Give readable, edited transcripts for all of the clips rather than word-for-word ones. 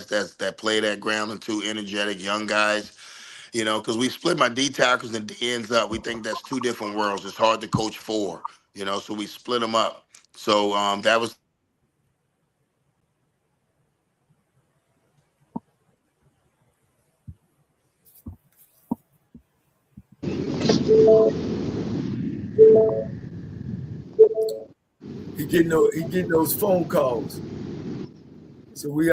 guys that played at Grambling too, energetic young guys. Because we split my D tackles and D ends up. We think that's two different worlds. It's hard to coach four. So we split them up. So that was He getting those phone calls. So we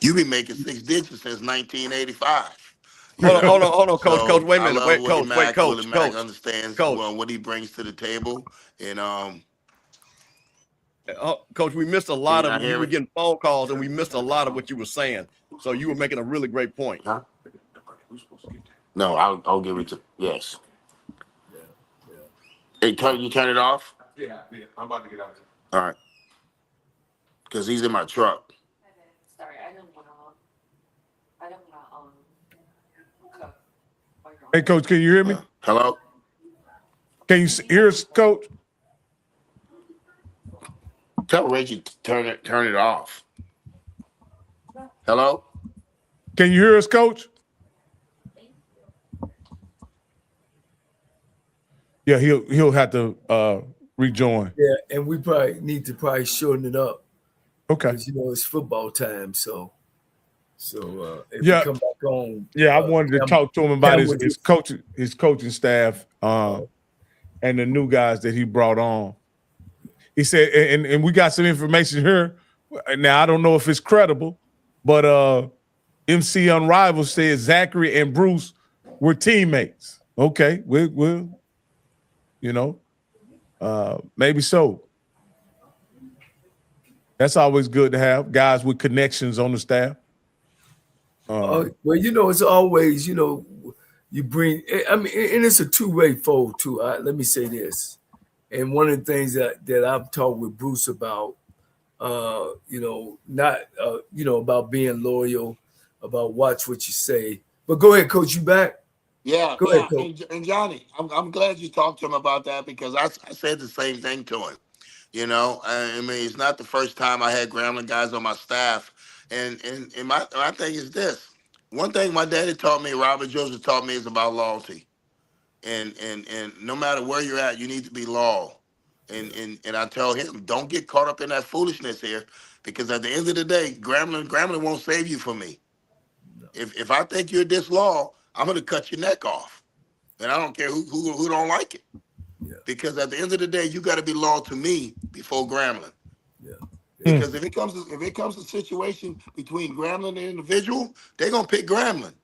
you be making 6 digits since 1985. Hold on, Coach. So Coach, wait a I minute. love Wait, Willie Coach. Wait, Mack. Willie Coach. Mack Coach. understands Coach. what he brings to the table, and Coach, we missed a can lot you not of. We hear were me? getting phone calls, and we missed a lot of what you were saying. So you were making a really great point. Huh? No, I'll give it to yes. Hey, you turn it off. Yeah, I'm about to get out there. All right, because he's in my truck. Sorry, I don't want to cook. Hey, Coach, can you hear me? Hello. Can you hear us, Coach? Tell Reggie to turn it off. Hello. Can you hear us, Coach? Yeah, he'll have to rejoin. yeah, and we probably need to shorten it up. Okay. Because, it's football time, so if Yeah. we come back on. Yeah, I wanted to talk to him about his coaching staff and the new guys that he brought on. He said, and we got some information here. Now I don't know if it's credible, but MC Unrivaled said Zachary and Bruce were teammates. Okay, we'll maybe so. That's always good to have guys with connections on the staff. Well, it's always, you bring. I mean, and it's a two-way fold too. Let me say this, and one of the things that I've talked with Bruce about, about being loyal, about watch what you say. But go ahead, Coach. You back? Yeah, Go ahead, Coach. and Johnny, I'm glad you talked to him about that because I said the same thing to him. I mean, it's not the first time I had Grambling guys on my staff, and my thing is this: one thing my daddy taught me, Robert Joseph taught me, is about loyalty, and no matter where you're at, you need to be loyal, and I tell him, don't get caught up in that foolishness here, because at the end of the day, Grambling won't save you from me. No. If I think you're disloyal, I'm going to cut your neck off, and I don't care who don't like it. Yeah. Because at the end of the day, you got to be loyal to me before Grambling. Yeah. Because if it comes to a situation between Grambling and an individual, they're gonna pick Grambling.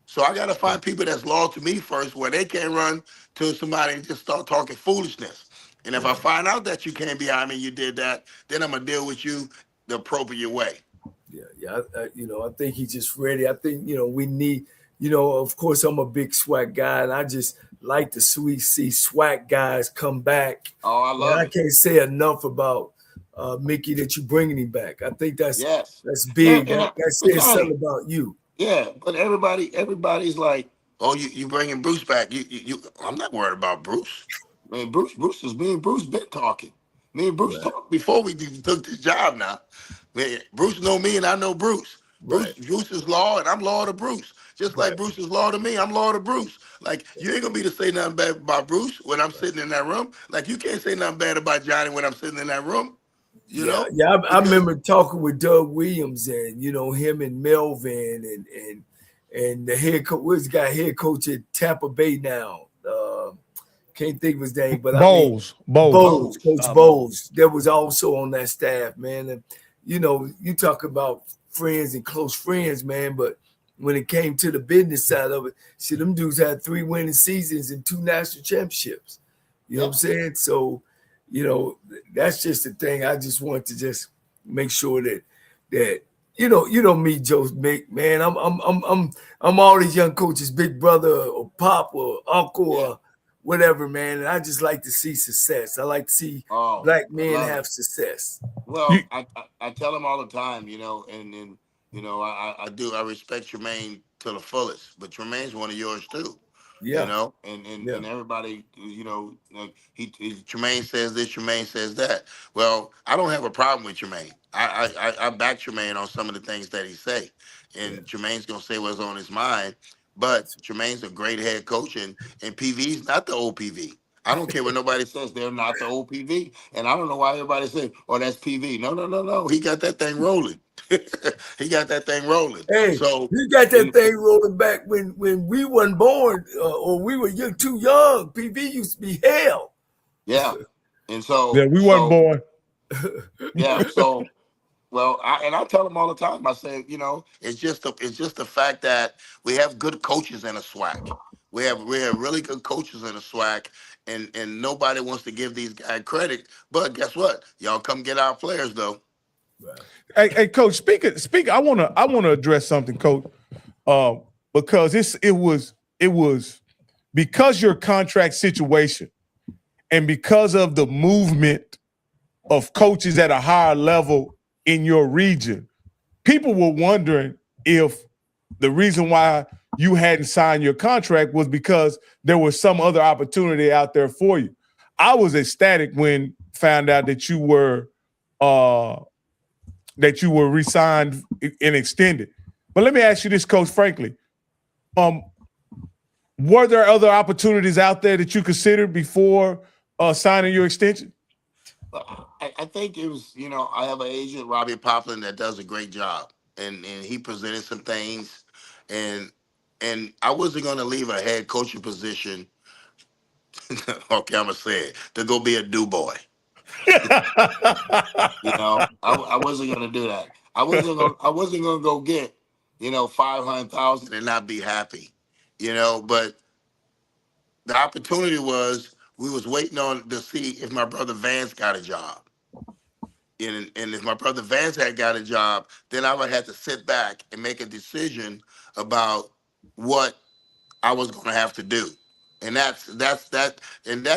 So I got to find people that's loyal to me first, where they can't run to somebody and just start talking foolishness. And if I find out that you came behind me, you did that, then I'm gonna deal with you the appropriate way. Yeah. I think he's just ready. I think we need. Of course, I'm a big SWAC guy, and I just like to see SWAC guys come back. Oh, I love it. I can't say enough about Mickey that you bringing him back. I think that's big. That says something about you. Yeah, but everybody's like, oh, you bringing Bruce back? You. I'm not worried about Bruce. Man, Bruce is me and Bruce been talking. Me and Bruce talked before we took this job. Now, man, Bruce know me and I know Bruce. Bruce is loyal and I'm loyal to Bruce. Just like Bruce is loyal to me, I'm loyal to Bruce. Like, you ain't gonna be to say nothing bad about Bruce when I'm sitting in that room. Like, you can't say nothing bad about Johnny when I'm sitting in that room. You know? Yeah, I remember talking with Doug Williams and him and Melvin and the head coach. What's the guy head coach at Tampa Bay now? Can't think of his name, but Bowles, Coach Bowles. That was also on that staff, man. And you talk about friends and close friends, man, but when it came to the business side of it, see, them dudes had 3 winning seasons and 2 national championships. You know what I'm saying? So, that's just the thing. I just want to just make sure that me, Joe, man. I'm all these young coaches, big brother or pop or uncle or whatever, man. And I just like to see success. I like to see black men have success. Well, I tell them all the time, I do. I respect Tremaine to the fullest, but Tremaine's one of yours too. You Yeah. know, and Yeah. everybody, you know, like Tremaine says this, Tremaine says that. Well, I don't have a problem with Tremaine. I back Tremaine on some of the things that he say, Yeah. and Tremaine's gonna say what's on his mind. But Tremaine's a great head coach, and PV's not the old PV. I don't care what nobody says; they're not the old PV, and I don't know why everybody says, "Oh, that's PV." No, no, no, no. He got that thing rolling. He got that thing rolling. Hey, So, you got that and thing rolling back when we weren't born or we were too young. PV used to be hell. yeah, and Yeah, we weren't so born. yeah, so well, I tell them all the time. I say, you know, it's just the fact that we have good coaches in a SWAC. We have really good coaches in a SWAC, and nobody wants to give these guys credit. But guess what? Y'all come get our players though. Hey, Coach, speak. I wanna address something, Coach. Because it was because your contract situation and because of the movement of coaches at a higher level in your region, people were wondering if the reason why you hadn't signed your contract was because there was some other opportunity out there for you. I was ecstatic when found out that you were re-signed and extended. But let me ask you this, Coach, frankly. Were there other opportunities out there that you considered before signing your extension? I think it was, you know, I have an agent, Robbie Poplin, that does a great job, and he presented some things, and I wasn't going to leave a head coaching position. Okay, I'm gonna say it, to go be a do boy. You know, I wasn't gonna do that. I wasn't gonna go get, you know, 500,000 and not be happy. You know, but the opportunity was we was waiting on to see if my brother Vance got a job. And if my brother Vance had got a job, then I would have to sit back and make a decision about what I was going to have to do, and that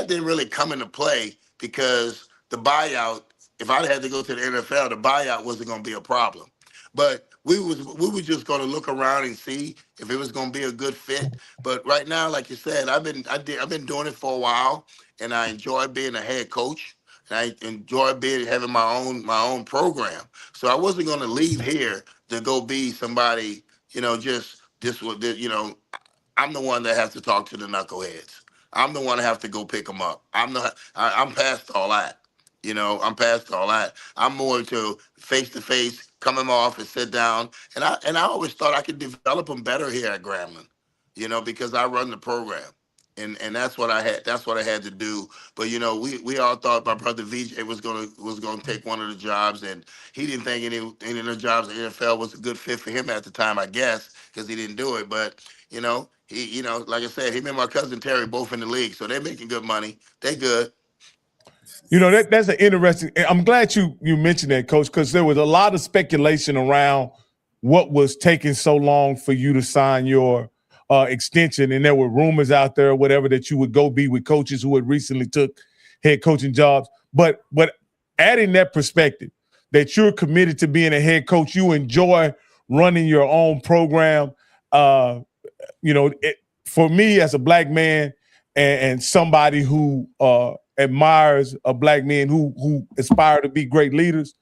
didn't really come into play because the buyout. If I had to go to the NFL, the buyout wasn't going to be a problem, but we were just going to look around and see if it was going to be a good fit. But right now, like you said, I've been doing it for a while, and I enjoy being a head coach. And I enjoy having my own program. So I wasn't going to leave here to go be somebody, you know, just this would, you know, I'm the one that has to talk to the knuckleheads. I'm the one that have to go pick them up. I'm past all that. You know, I'm past all that. I'm more to face, come in my office, sit down, and I always thought I could develop them better here at Grambling. You know, because I run the program, and that's what I had. That's what I had to do. But you know, we all thought my brother VJ was gonna take one of the jobs, and he didn't think any of the jobs in the NFL was a good fit for him at the time. I guess because he didn't do it, but you know, you know, like I said, him and my cousin Terry both in the league, so they're making good money. They good. You know, that's an interesting. I'm glad you mentioned that, Coach, because there was a lot of speculation around what was taking so long for you to sign your extension, and there were rumors out there, or whatever, that you would go be with coaches who had recently took head coaching jobs. But adding that perspective, that you're committed to being a head coach, you enjoy running your own program. You know, for me as a black man and somebody who admires a black men who aspire to be great leaders,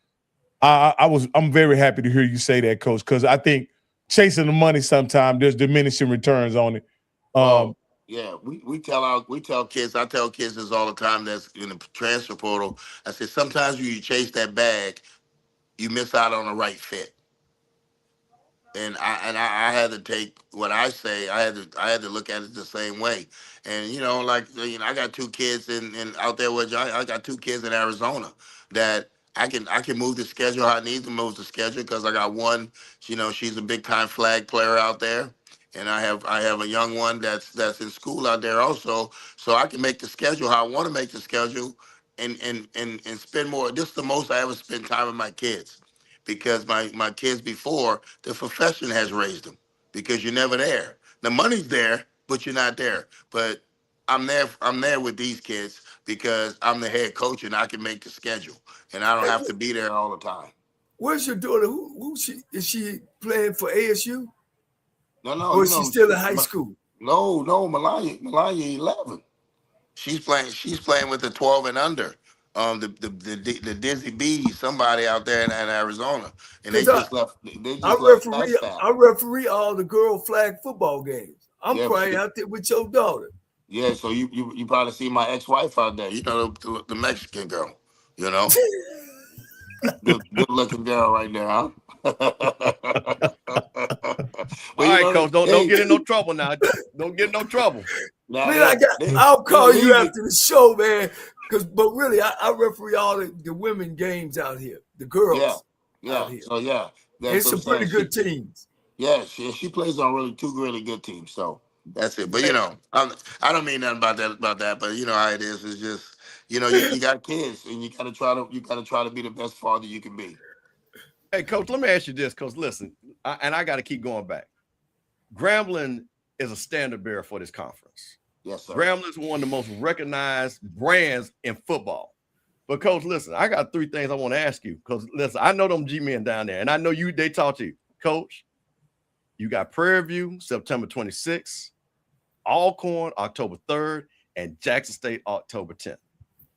I'm very happy to hear you say that, Coach, because I think chasing the money sometimes there's diminishing returns on it. Yeah, we tell kids. I tell kids this all the time. That's in the transfer portal. I said sometimes when you chase that bag, you miss out on the right fit. And I had to take what I say. I had to look at it the same way. And you know, like you know, I got two kids in out there with I got two kids in Arizona that I can move the schedule how I need to move the schedule because I got one. You know, she's a big time flag player out there, and I have a young one that's in school out there also. So I can make the schedule how I want to make the schedule, and spend more. This is the most I ever spend time with my kids because my kids before the profession has raised them because you're never there. The money's there, but you're not there. But I'm there with these kids because I'm the head coach and I can make the schedule and I don't have to be there all the time. Where's your daughter? Who is she playing for ASU? No, Or you is she know, still in high school? No, Melania 11. She's playing with the 12 and under. The Dizzy B, somebody out there in Arizona, and they Because just left. They just left that staff. I referee all the girl flag football games. I'm Yeah, probably out there with your daughter. yeah. So you probably see my ex-wife out there. You know the Mexican girl. You know, good looking girl right there, huh? All Well, you right, know, coach. Don't hey, get in no trouble now. Don't get in no trouble. now Man, I'll they'll call you leave after the show, man. But really, I referee all the women games out here, the Yeah, girls yeah. out here. So yeah, And that's it's what I'm some pretty saying. good teams. Yeah, she plays on two really good teams. So that's it. But Hey, I don't mean nothing about that. But you know how it is. It's just you got kids and you gotta try to be the best father you can be. hey, coach. Let me ask you this, because listen, I got to keep going back. Grambling is a standard bearer for this conference. Yes, sir. Grambling is one of the most recognized brands in football. But coach, listen, I got 3 things I want to ask you, because listen, I know them G-men down there, and I know they talk to you. Coach, you got Prairie View September 26th, Alcorn October 3rd, and Jackson State October 10th.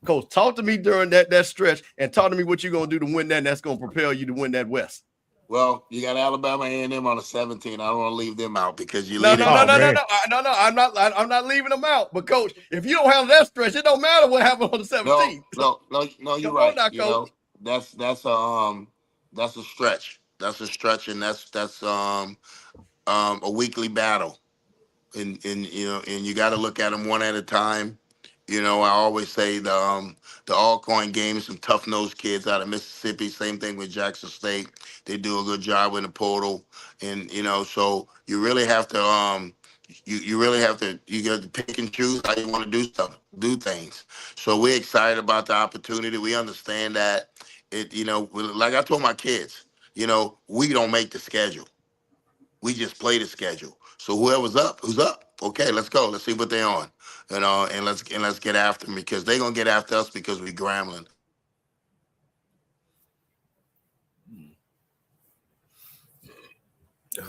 Coach, talk to me during that stretch and talk to me what you're going to do to win that, and that's going to propel you to win that West. Well, you got Alabama A&M on the 17th. I don't want to leave them out because you No. leave them out. I'm not leaving them out. But coach, if you don't have that stretch, it don't matter what happened on the 17th. No, you're Come right. on now, coach. That's a stretch. That's a stretch, and that's a weekly battle. And you got to look at them one at a time. I always say the Alcorn game is some tough nosed kids out of Mississippi. Same thing with Jackson State. They do a good job in the portal, and so you really have to you got to pick and choose how you want to do things. So we're excited about the opportunity. We understand that like I told my kids, we don't make the schedule. We just play the schedule. So who's up? Okay, let's go. Let's see what they're on. And let's get after them because they're gonna get after us because we Grambling.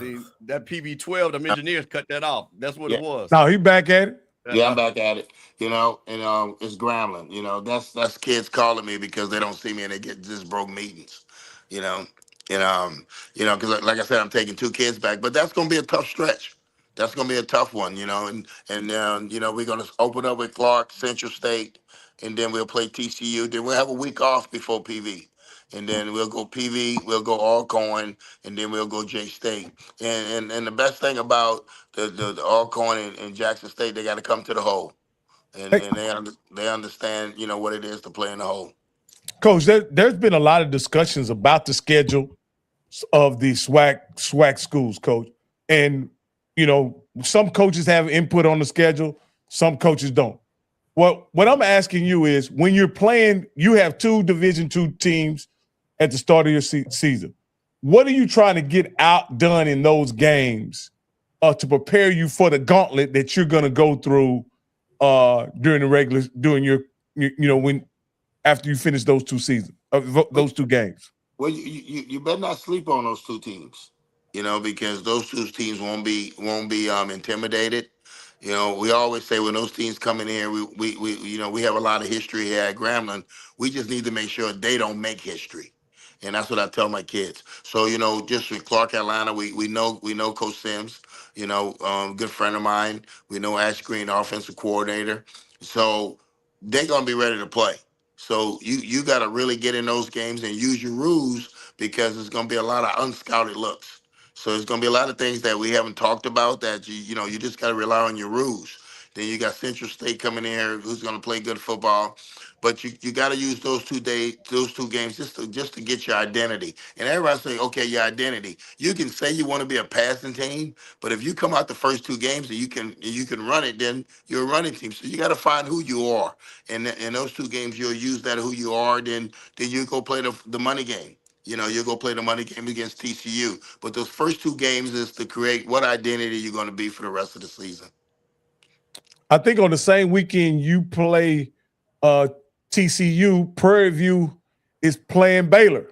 See, that PB12, the engineers cut that off. That's what Yeah. it was. No, he back at it. Yeah, I'm back at it. And it's Grambling. That's kids calling me because they don't see me and they get just broke meetings. You know, because like I said, I'm taking 2 kids back, but that's gonna be a tough stretch. That's gonna be a tough one. And we're gonna open up with Clark, Central State, and then we'll play TCU. Then we'll have a week off before PV. And then we'll go PV, we'll go Alcorn, and then we'll go J State. And the best thing about the Alcorn and Jackson State, they got to come to the hole, and Hey, they understand what it is to play in the hole. Coach, there's been a lot of discussions about the schedule of the SWAC schools, Coach, and some coaches have input on the schedule, some coaches don't. What I'm asking you is, when you're playing, you have 2 Division II teams at the start of your season. What are you trying to get outdone in those games to prepare you for the gauntlet that you're going to go through after you finish those 2 seasons, those 2 games? Well, you better not sleep on those 2 teams, because those 2 teams won't be intimidated. We always say when those teams come in here, we have a lot of history here at Grambling. We just need to make sure they don't make history. And that's what I tell my kids. So, just with Clark, Atlanta, we know Coach Sims, good friend of mine. We know Ash Green, offensive coordinator. So they're going to be ready to play. So you got to really get in those games and use your rules because there's going to be a lot of unscouted looks. So there's going to be a lot of things that we haven't talked about that you just got to rely on your rules. Then you got Central State coming in here who's going to play good football. But you got to use those 2 games just to get your identity. And everybody say, okay, your identity. You can say you want to be a passing team, but if you come out the first 2 games and you can run it, then you're a running team. So you got to find who you are. And in those 2 games, you'll use that who you are. Then you go play the money game. You'll go play the money game against TCU. But those first 2 games is to create what identity you're going to be for the rest of the season. I think on the same weekend you play TCU, Prairie View is playing Baylor.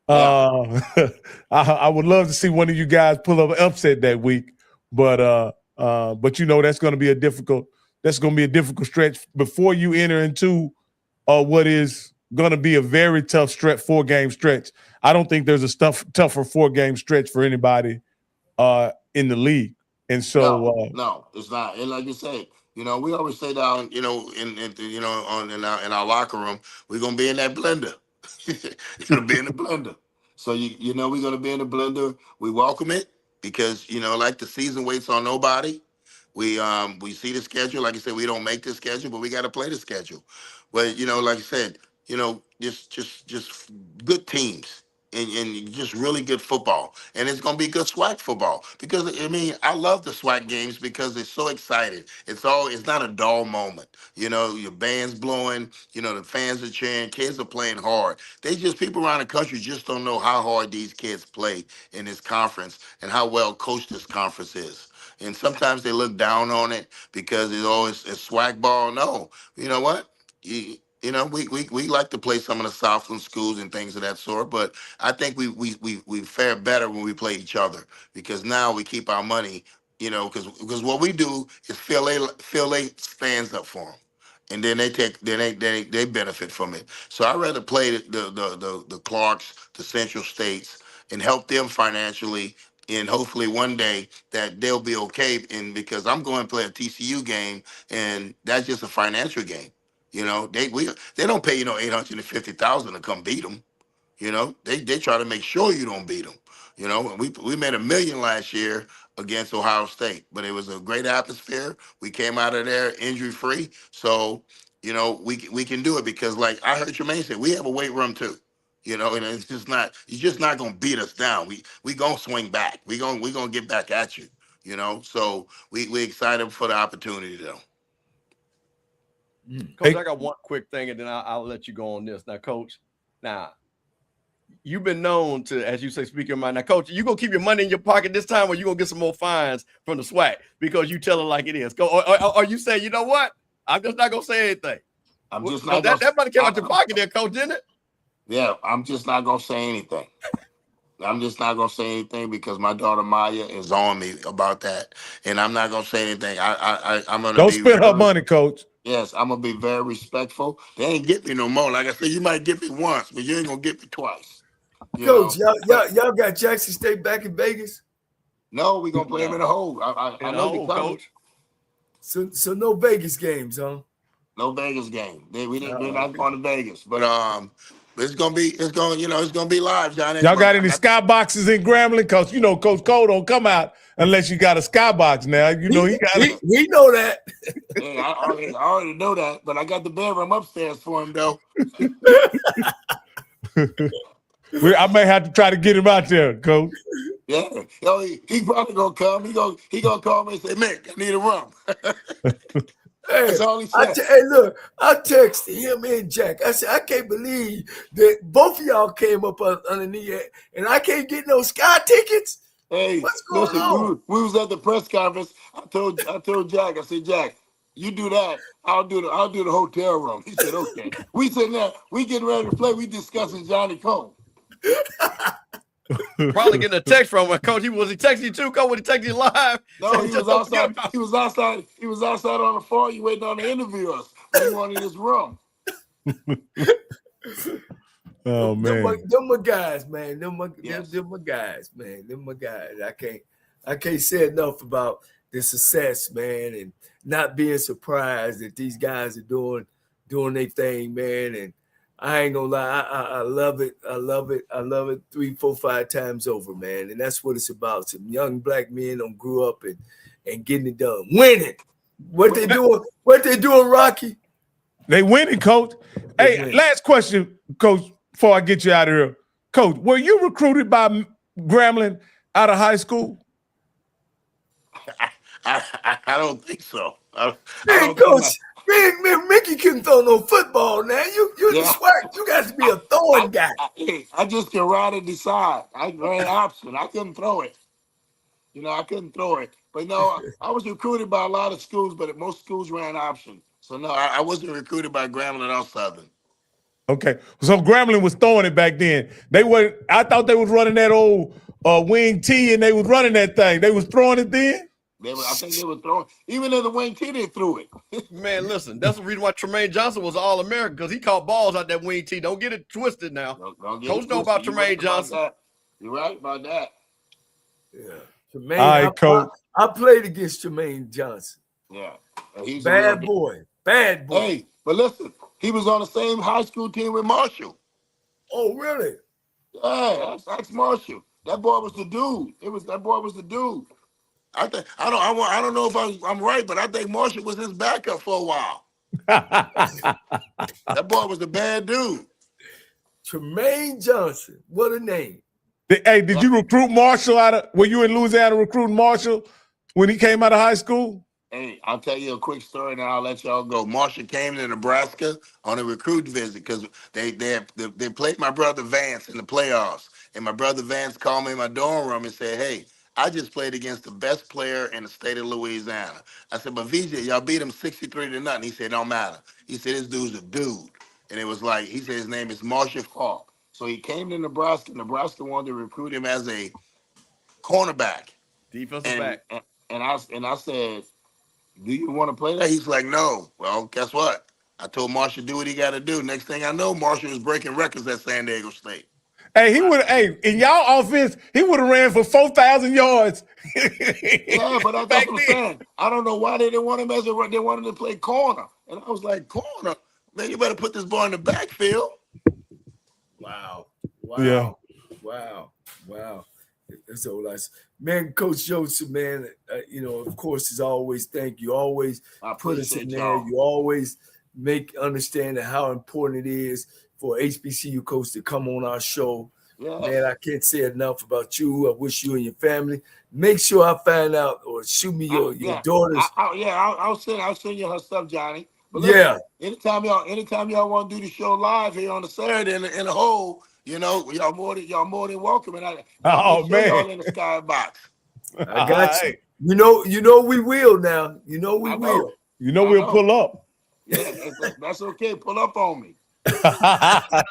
I would love to see one of you guys pull up an upset that week, but But you know that's going to be a difficult stretch before you enter into what is going to be a very tough stretch, 4-game stretch. I don't think there's a tougher 4-game stretch for anybody in the league. And so no, it's not. And like you say, you know, we always say down, you know, in our locker room, we're gonna be in that blender. You're gonna be in the blender. So you know we're gonna be in the blender. We welcome it because you know, like the season waits on nobody. We see the schedule. Like I said, we don't make the schedule, but we got to play the schedule. But you know, like I said, you know, just good teams and just really good football. And it's gonna be good SWAC football because I mean I love the SWAC games because it's so exciting. It's not a dull moment. You know, your band's blowing. You know, the fans are cheering. Kids are playing hard. People around the country just don't know how hard these kids play in this conference and how well coached this conference is. And sometimes they look down on it because it's always a SWAC ball. No, you know what? You know, we like to play some of the Southland schools and things of that sort, but I think we fare better when we play each other because now we keep our money. You know, because what we do is fill a stands up for them, and then they benefit from it. So I'd rather play the Clarks, the Central States, and help them financially. And hopefully one day that they'll be okay. And because I'm going to play a TCU game, and that's just a financial game. You know, they don't pay you no $850,000 to come beat them. You know, they try to make sure you don't beat them. You know, we made $1 million last year against Ohio State, but it was a great atmosphere. We came out of there injury free, so you know we can do it because like I heard Jermaine say, we have a weight room too. You know, and it's just not you're just not gonna beat us down. We gonna swing back. We gonna get back at you. You know, so we excited for the opportunity though. Coach, I got one quick thing, and then I'll let you go on this. Now, Coach, you've been known to, as you say, speak your mind. Now, Coach, you gonna keep your money in your pocket this time, or you gonna get some more fines from the SWAC because you tell it like it is? Or you say, you know what? I'm just not gonna say anything. I'm just not. That money came out your pocket, there, Coach, didn't it? Yeah, I'm just not gonna say anything. I'm just not gonna say anything because my daughter Maya is on me about that, and I'm not gonna say anything. I'm gonna don't spend her money, Coach. Yes, I'm gonna be very respectful. They ain't get me no more. Like I said, you might get me once, but you ain't gonna get me twice. Coach, y'all got Jackson State back in Vegas? No, we gonna play him in a hole. I know you, Coach. So no Vegas games, huh? No Vegas game. We're not going to Vegas, but it's gonna be live, Johnny. Y'all got any skyboxes in Grambling? Cause you know Coach Cole don't come out unless you got a skybox now. You know he got we know that. Yeah, I already know that, but I got the bedroom upstairs for him though. I may have to try to get him out there, Coach. Yeah, he probably gonna come. He gonna call me and say, "Mick, I need a room." That's all he said. Hey, look, I texted him and Jack. I said, I can't believe that both of y'all came up underneath it, and I can't get no sky tickets. Hey, what's going on? We was at the press conference. I told Jack, I said, Jack, you do that. I'll do the hotel room. He said, okay. We sitting there, we getting ready to play. We discussing Johnny Cole. Probably getting a text from him, Coach. Was he texting you too, Coach? Was he texting you live? No, he was outside. He was outside on the phone. You waiting on to interview us. We wanted this room. Oh man, them my guys, man. Them my guys, man. Them my guys. I can't say enough about the success, man, and not being surprised that these guys are doing their thing, man. And I ain't gonna lie, I love it. I love it 3, 4, 5 times over, man. And that's what it's about. Some young black men don't grew up and getting it done. Winning. What they doing, Rocky? They winning, Coach. Hey, last question, Coach, before I get you out of here. Coach, were you recruited by Grambling out of high school? I don't think so. Man, Coach, man, Mickey couldn't throw no football now. You the SWAC. You got to be a throwing guy. I just can ride and decide. I ran option. I couldn't throw it. I couldn't throw it. But no, I was recruited by a lot of schools, but most schools ran option. So no, I wasn't recruited by Grambling or Southern. Okay, so Grambling was throwing it back then. I thought they was running that old wing T, and they was running that thing. They was throwing it then. I think they were throwing. Even in the wing T, they threw it. Man, listen, that's the reason why Tremaine Johnson was All-American, because he caught balls out that wing tee. Don't get it twisted now. Don't get Coach it know about twisted. Tremaine Johnson. You're right about that. Yeah. Tremaine, All right, Coach. I played against Tremaine Johnson. Yeah. He's Bad boy. Bad boy. Hey, but listen, he was on the same high school team with Marshall. Oh, really? Yeah, that's Marshall. That boy was the dude. That boy was the dude. I don't know if I'm right, but I think Marshall was his backup for a while. That boy was the bad dude. Tremaine Johnson. What a name. Hey, did you recruit Marshall were you in Louisiana recruiting Marshall when he came out of high school? Hey, I'll tell you a quick story and I'll let y'all go. Marshall came to Nebraska on a recruit visit because they played my brother Vance in the playoffs. And my brother Vance called me in my dorm room and said, hey, I just played against the best player in the state of Louisiana. I said, but VJ, y'all beat him 63-0. He said, don't matter. He said, this dude's a dude. And it was like, he said his name is Marshall Falk. So he came to Nebraska. Nebraska wanted to recruit him as a cornerback. Defensive back. And I said, do you want to play that? He's like, no. Well, guess what? I told Marshall do what he got to do. Next thing I know, Marshall was breaking records at San Diego State. Hey, in y'all offense, he would have ran for 4,000 yards. Yeah, but that's what I'm saying. I don't know why they didn't want him they wanted to play corner. And I was like, corner? Man, you better put this boy in the backfield. Wow. Yeah. Wow. That's all I said. Man, Coach Joseph, man, of course, as always, thank you. Always put us in there. Y'all. You always make understanding how important it is for HBCU coach to come on our show. Yes. Man, I can't say enough about you. I wish you and your family. Make sure I find out or shoot me your daughter's. I'll send you her stuff, Johnny. But listen, anytime y'all want to do the show live here on the Saturday in the hole, y'all more than welcome. And I'll man, y'all in the skybox. I got you. You know we will now. We will. We'll pull up. Yeah, that's okay. Pull up on me.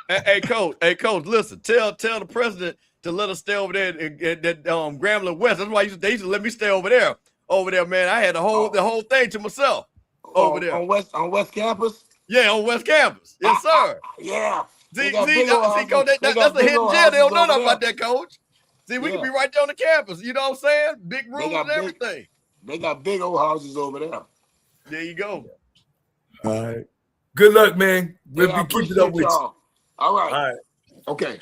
Hey, coach, listen. Tell the president to let us stay over there at Grambling West. That's why they used to let me stay over there. Over there, man. I had the whole thing to myself over there on West Campus. Yeah, on West Campus. Yes, sir. Yeah. See, coach, that's a hidden gem. They don't know nothing about that, coach. See, we can be right there on the campus. You know what I'm saying? Big rooms and everything. They got big old houses over there. There you go. All right. Good luck, man. We'll be keeping up with y'all. you. All right. All right. Okay.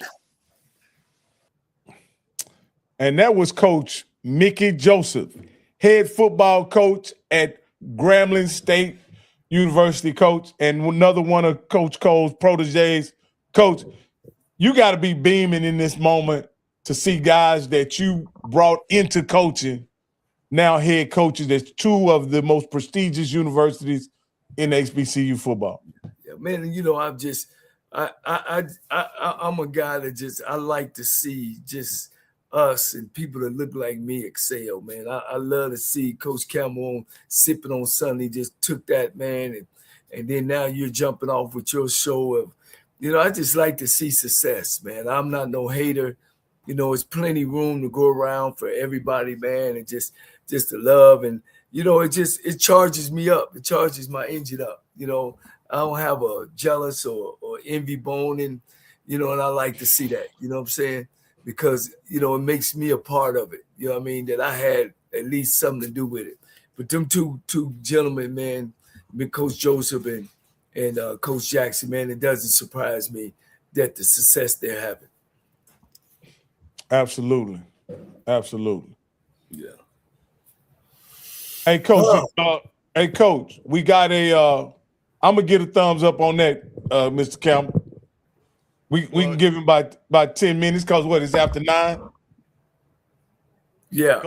And that was Coach Mickey Joseph, head football coach at Grambling State University, coach, and another one of Coach Cole's proteges. Coach, you got to be beaming in this moment to see guys that you brought into coaching, now head coaches at two of the most prestigious universities in HBCU football. Yeah, man, I'm a guy that I like to see just us and people that look like me excel, man. I love to see Coach Campbell sipping on Sunday, just took that, man, and then now you're jumping off with your show of, I just like to see success, man. I'm not no hater. It's plenty room to go around for everybody, man, and just the love and it charges me up. It charges my engine up. I don't have a jealous or envy bone, and and I like to see that. You know what I'm saying? Because it makes me a part of it. You know what I mean? That I had at least something to do with it. But them two gentlemen, man, Coach Joseph and Coach Jackson, man, it doesn't surprise me that the success they're having. Absolutely. Yeah. Hey, Coach, we got I'm gonna get a thumbs up on that, Mr. Campbell. We can give him about 10 minutes because it's after 9? Yeah.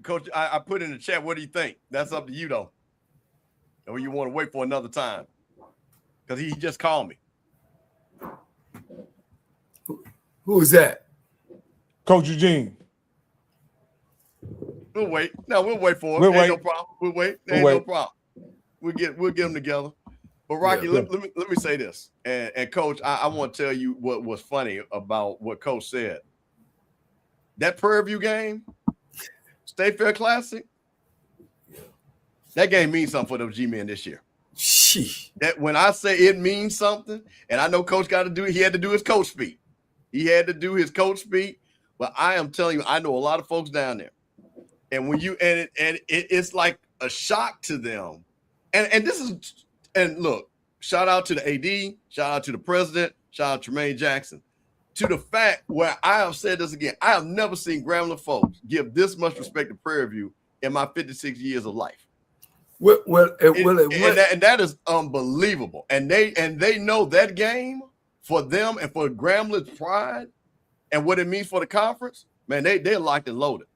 Coach, I put in the chat, what do you think? That's up to you though. Or you want to wait for another time? Because he just called me. Who is that? Coach Eugene. We'll wait. No, we'll wait for him. We'll wait. No problem. We'll wait. No problem. We'll get them together. But Rocky, let me say this. And Coach, I want to tell you what was funny about what Coach said. That Prairie View game, State Fair Classic, That game means something for those G-men this year. Sheesh. That when I say it means something, and I know Coach got to do it, he had to do his coach speak. He had to do his coach speak. But I am telling you, I know a lot of folks down there. And when you it's like a shock to them. And look, shout out to the AD, shout out to the president, shout out to Tremaine Jackson. To the fact where I have said this again, I have never seen Grambling folks give this much respect to Prairie View in my 56 years of life. And that is unbelievable. And they know that game for them and for Grambling's pride and what it means for the conference. Man, they're locked and loaded.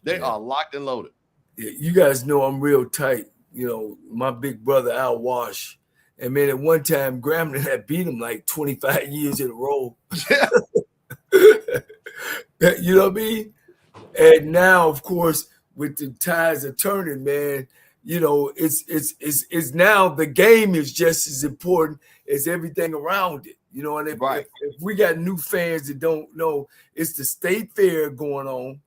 They are locked and loaded. Yeah, you guys know I'm real tight. You know, my big brother Al Wash. And man, at one time, Grambling had beat him like 25 years in a row. You know what I mean? And now, of course, with the tides are turning, man, you know, it's now the game is just as important as everything around it. You know, and if we got new fans that don't know, it's the state fair going on.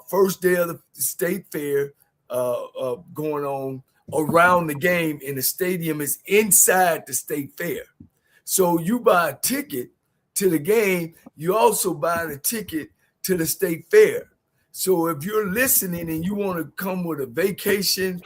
First day of the state fair going on around the game, and the stadium is inside the state fair. So you buy a ticket to the game, you also buy a ticket to the state fair. So if you're listening and you want to come with a vacation,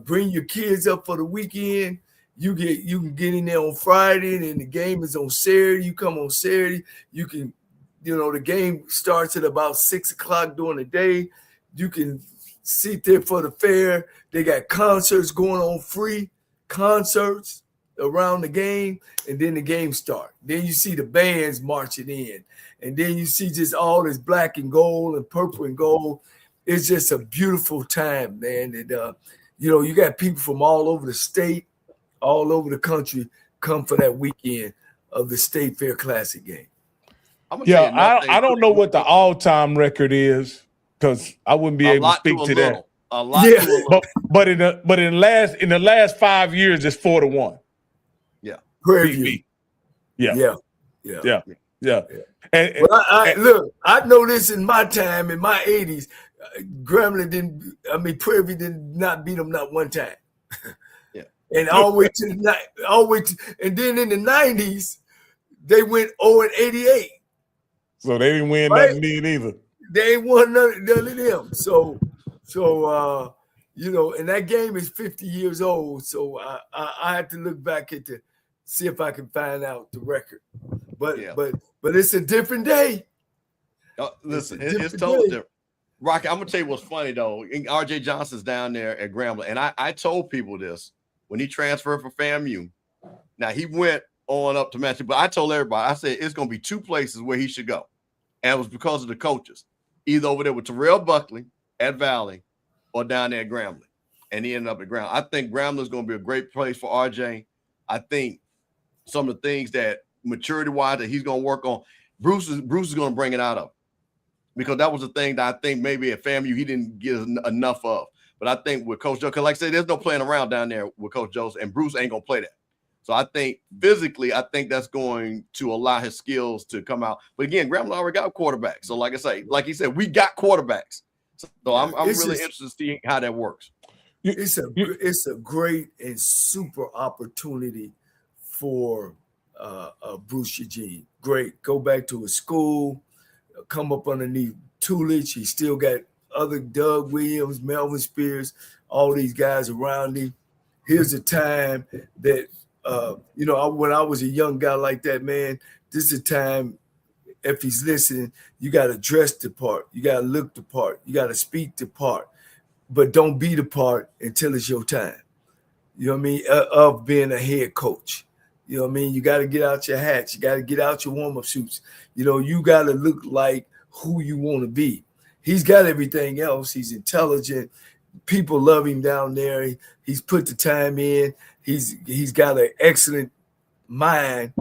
bring your kids up for the weekend, you can get in there on Friday, and then the game is on Saturday. You come on Saturday, you can, you know, the game starts at about 6 o'clock during the day. You can sit there for the fair. They got concerts going on, free concerts around the game, and then the game starts. Then you see the bands marching in, and then you see just all this black and gold and purple and gold. It's just a beautiful time, man. And you know, you got people from all over the state, all over the country come for that weekend of the State Fair Classic game. Yeah, I don't know what the all-time record is because I wouldn't be able to speak to that. A lot, yeah. But in the last 5 years, it's 4-1. Yeah, Prairie View. Yeah. And look, I know this in my time, in my 80s, Prairie View did not beat them not one time. Yeah, and and then in the 90s, they went 0-88. So they didn't win nothing either. They ain't won none of them. So you know, and that game is 50 years old. So I had to look back at see if I can find out the record. But it's a different day. Listen, it's totally different. Rocky, I'm gonna tell you what's funny though. RJ Johnson's down there at Grambling, and I told people this when he transferred from FAMU. Now he went on up to Manchester, but I told everybody, I said it's gonna be two places where he should go, and it was because of the coaches, either over there with Terrell Buckley at Valley, or down there at Grambling, and he ended up at Grambling. I think Grambling is gonna be a great place for RJ. I think some of the things that maturity-wise that he's gonna work on, Bruce is gonna bring it out of him. Because that was the thing that I think maybe at FAMU he didn't get enough of. But I think with Coach Joe, because like I said, there's no playing around down there with Coach Joe, and Bruce ain't going to play that. So I think physically, I think that's going to allow his skills to come out. But again, Grambling already got quarterbacks. So like I say, like he said, we got quarterbacks. So I'm really interested to see how that works. It's a great and super opportunity for Bruce Eugene. Great. Go back to his school. Come up underneath Tulich. He still got other Doug Williams, Melvin Spears, all these guys around him. Here's a time that, you know, when I was a young guy like that, man, this is a time, if he's listening, you got to dress the part. You got to look the part. You got to speak the part. But don't be the part until it's your time. You know what I mean? Of being a head coach. You know what I mean? You got to get out your hats. You got to get out your warm-up suits. You know, you got to look like who you want to be. He's got everything else. He's intelligent. People love him down there. He's put the time in. He's got an excellent mind.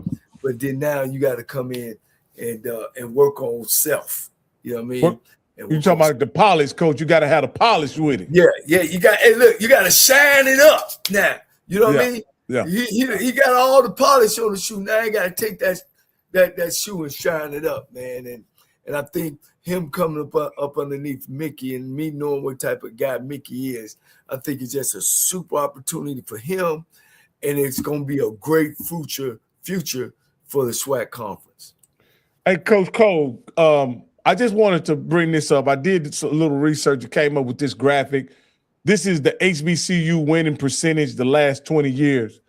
But then now you got to come in and work on self. You know what I mean? You talking about the polish, coach? You got to have the polish with it. Yeah. You got. Hey, look, you got to shine it up now. You know what I mean? Yeah. He got all the polish on the shoe. Now he got to take that shoe and shine it up, man. And I think him coming up underneath Mickey and me knowing what type of guy Mickey is, I think it's just a super opportunity for him, and it's going to be a great future for the SWAC conference. Hey, Coach Cole, I just wanted to bring this up. I did a little research and came up with this graphic. This is the HBCU winning percentage the last 20 years.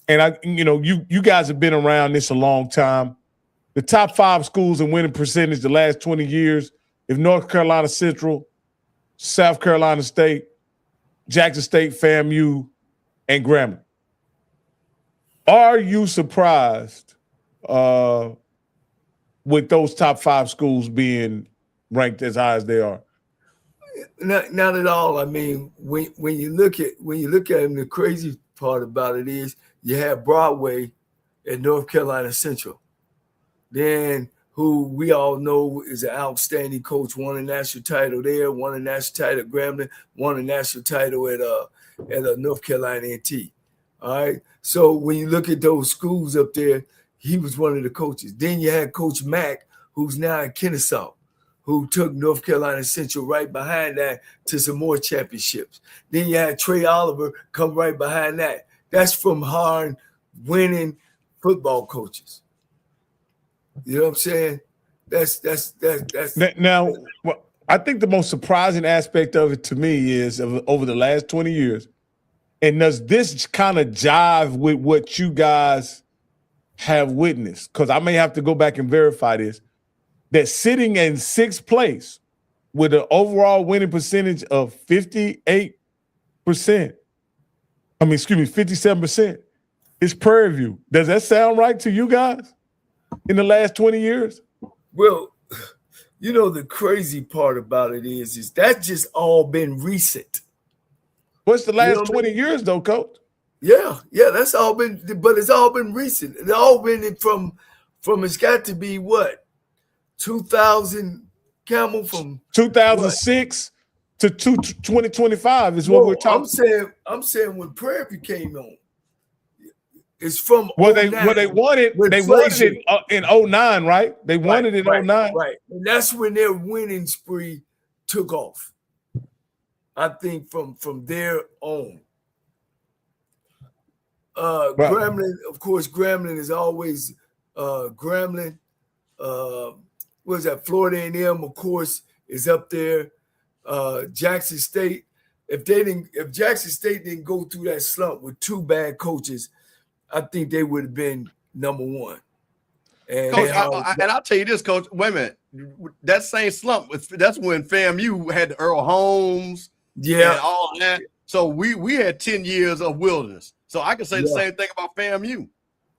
And you guys have been around this a long time. The top 5 schools in winning percentage the last 20 years, if North Carolina Central, South Carolina State, Jackson State, FAMU, and Grambling. Are you surprised with those top 5 schools being ranked as high as they are? Not at all. I mean, when you look at them, the crazy part about it is you have Broadway at North Carolina Central, then who we all know is an outstanding coach, won a national title there, won a national title at Grambling, won a national title at North Carolina A&T. All right. So when you look at those schools up there, he was one of the coaches. Then you had Coach Mack, who's now in Kennesaw, who took North Carolina Central right behind that to some more championships. Then you had Trey Oliver come right behind that. That's from hard winning football coaches. You know what I'm saying? That's now. Well, I think the most surprising aspect of it to me is over the last 20 years, and does this kind of jive with what you guys have witnessed? Because I may have to go back and verify this. That sitting in 6th place with an overall winning percentage of 57% is Prairie View. Does that sound right to you guys in the last 20 years? Well, the crazy part about it is that just all been recent. What's the last 20 years though, Coach? Yeah, that's all been, but it's all been recent. It's all been from it's got to be what? 2000, Campbell, from 2006 to 2025 is what we're talking. I'm saying when Prairie View came on, it's from they won it in 09, right? They won it in 09. Right. And that's when their winning spree took off. I think from there on. Grambling, of course, Grambling is always Grambling. What is that? Florida A&M, of course, is up there. Jackson State. If Jackson State didn't go through that slump with 2 bad coaches, I think they would have been number 1. And Coach, I'll tell you this, Coach. Wait a minute. That same slump, that's when FAMU had the Earl Holmes, and all that. So we had 10 years of wilderness. So I can say the same thing about FAMU.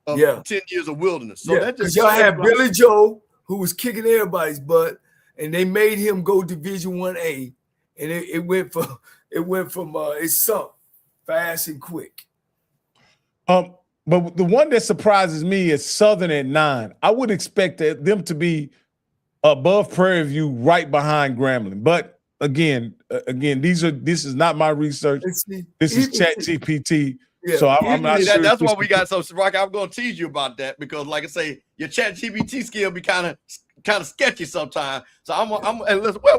10 years of wilderness. So that just y'all had Billy Joe, who was kicking everybody's butt, and they made him go Division 1A, and it went from it sunk fast and quick. But the one that surprises me is Southern at 9. I would expect them to be above Prairie View, right behind Grambling. But again, this is not my research. This is ChatGPT. Yeah. So I'm not sure. That's why we got so Rocky. I'm going to tease you about that because, like I say, your ChatGPT skill be kind of sketchy sometimes. So I'm and listen, where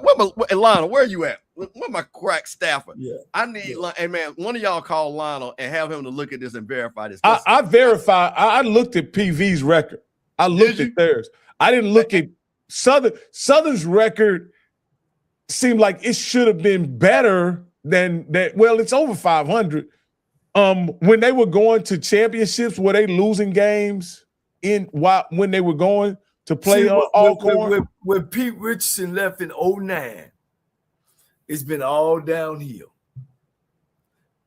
Lionel, where are you at? Where my crack staffer? Yeah. I need, hey man, one of y'all call Lionel and have him to look at this and verify this. I verify. I looked at PV's record. I looked at theirs. I didn't look at Southern's record. Seemed like it should have been better than that. Well, it's over 500. When they were going to championships, were they losing games when they were going to play Alcorn? When Pete Richardson left in 2009, it's been all downhill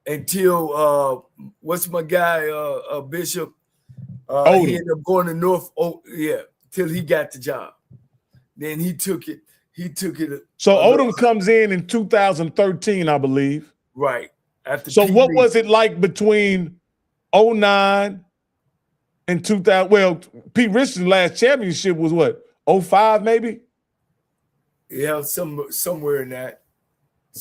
until what's my guy Bishop? He ended up going to North. Till he got the job. Then he took it. So Odom comes in 2013, I believe. Right. So what was it like between 2009 and 2000? Well, Pete Richardson's last championship was what, 2005 maybe? Yeah, somewhere in that.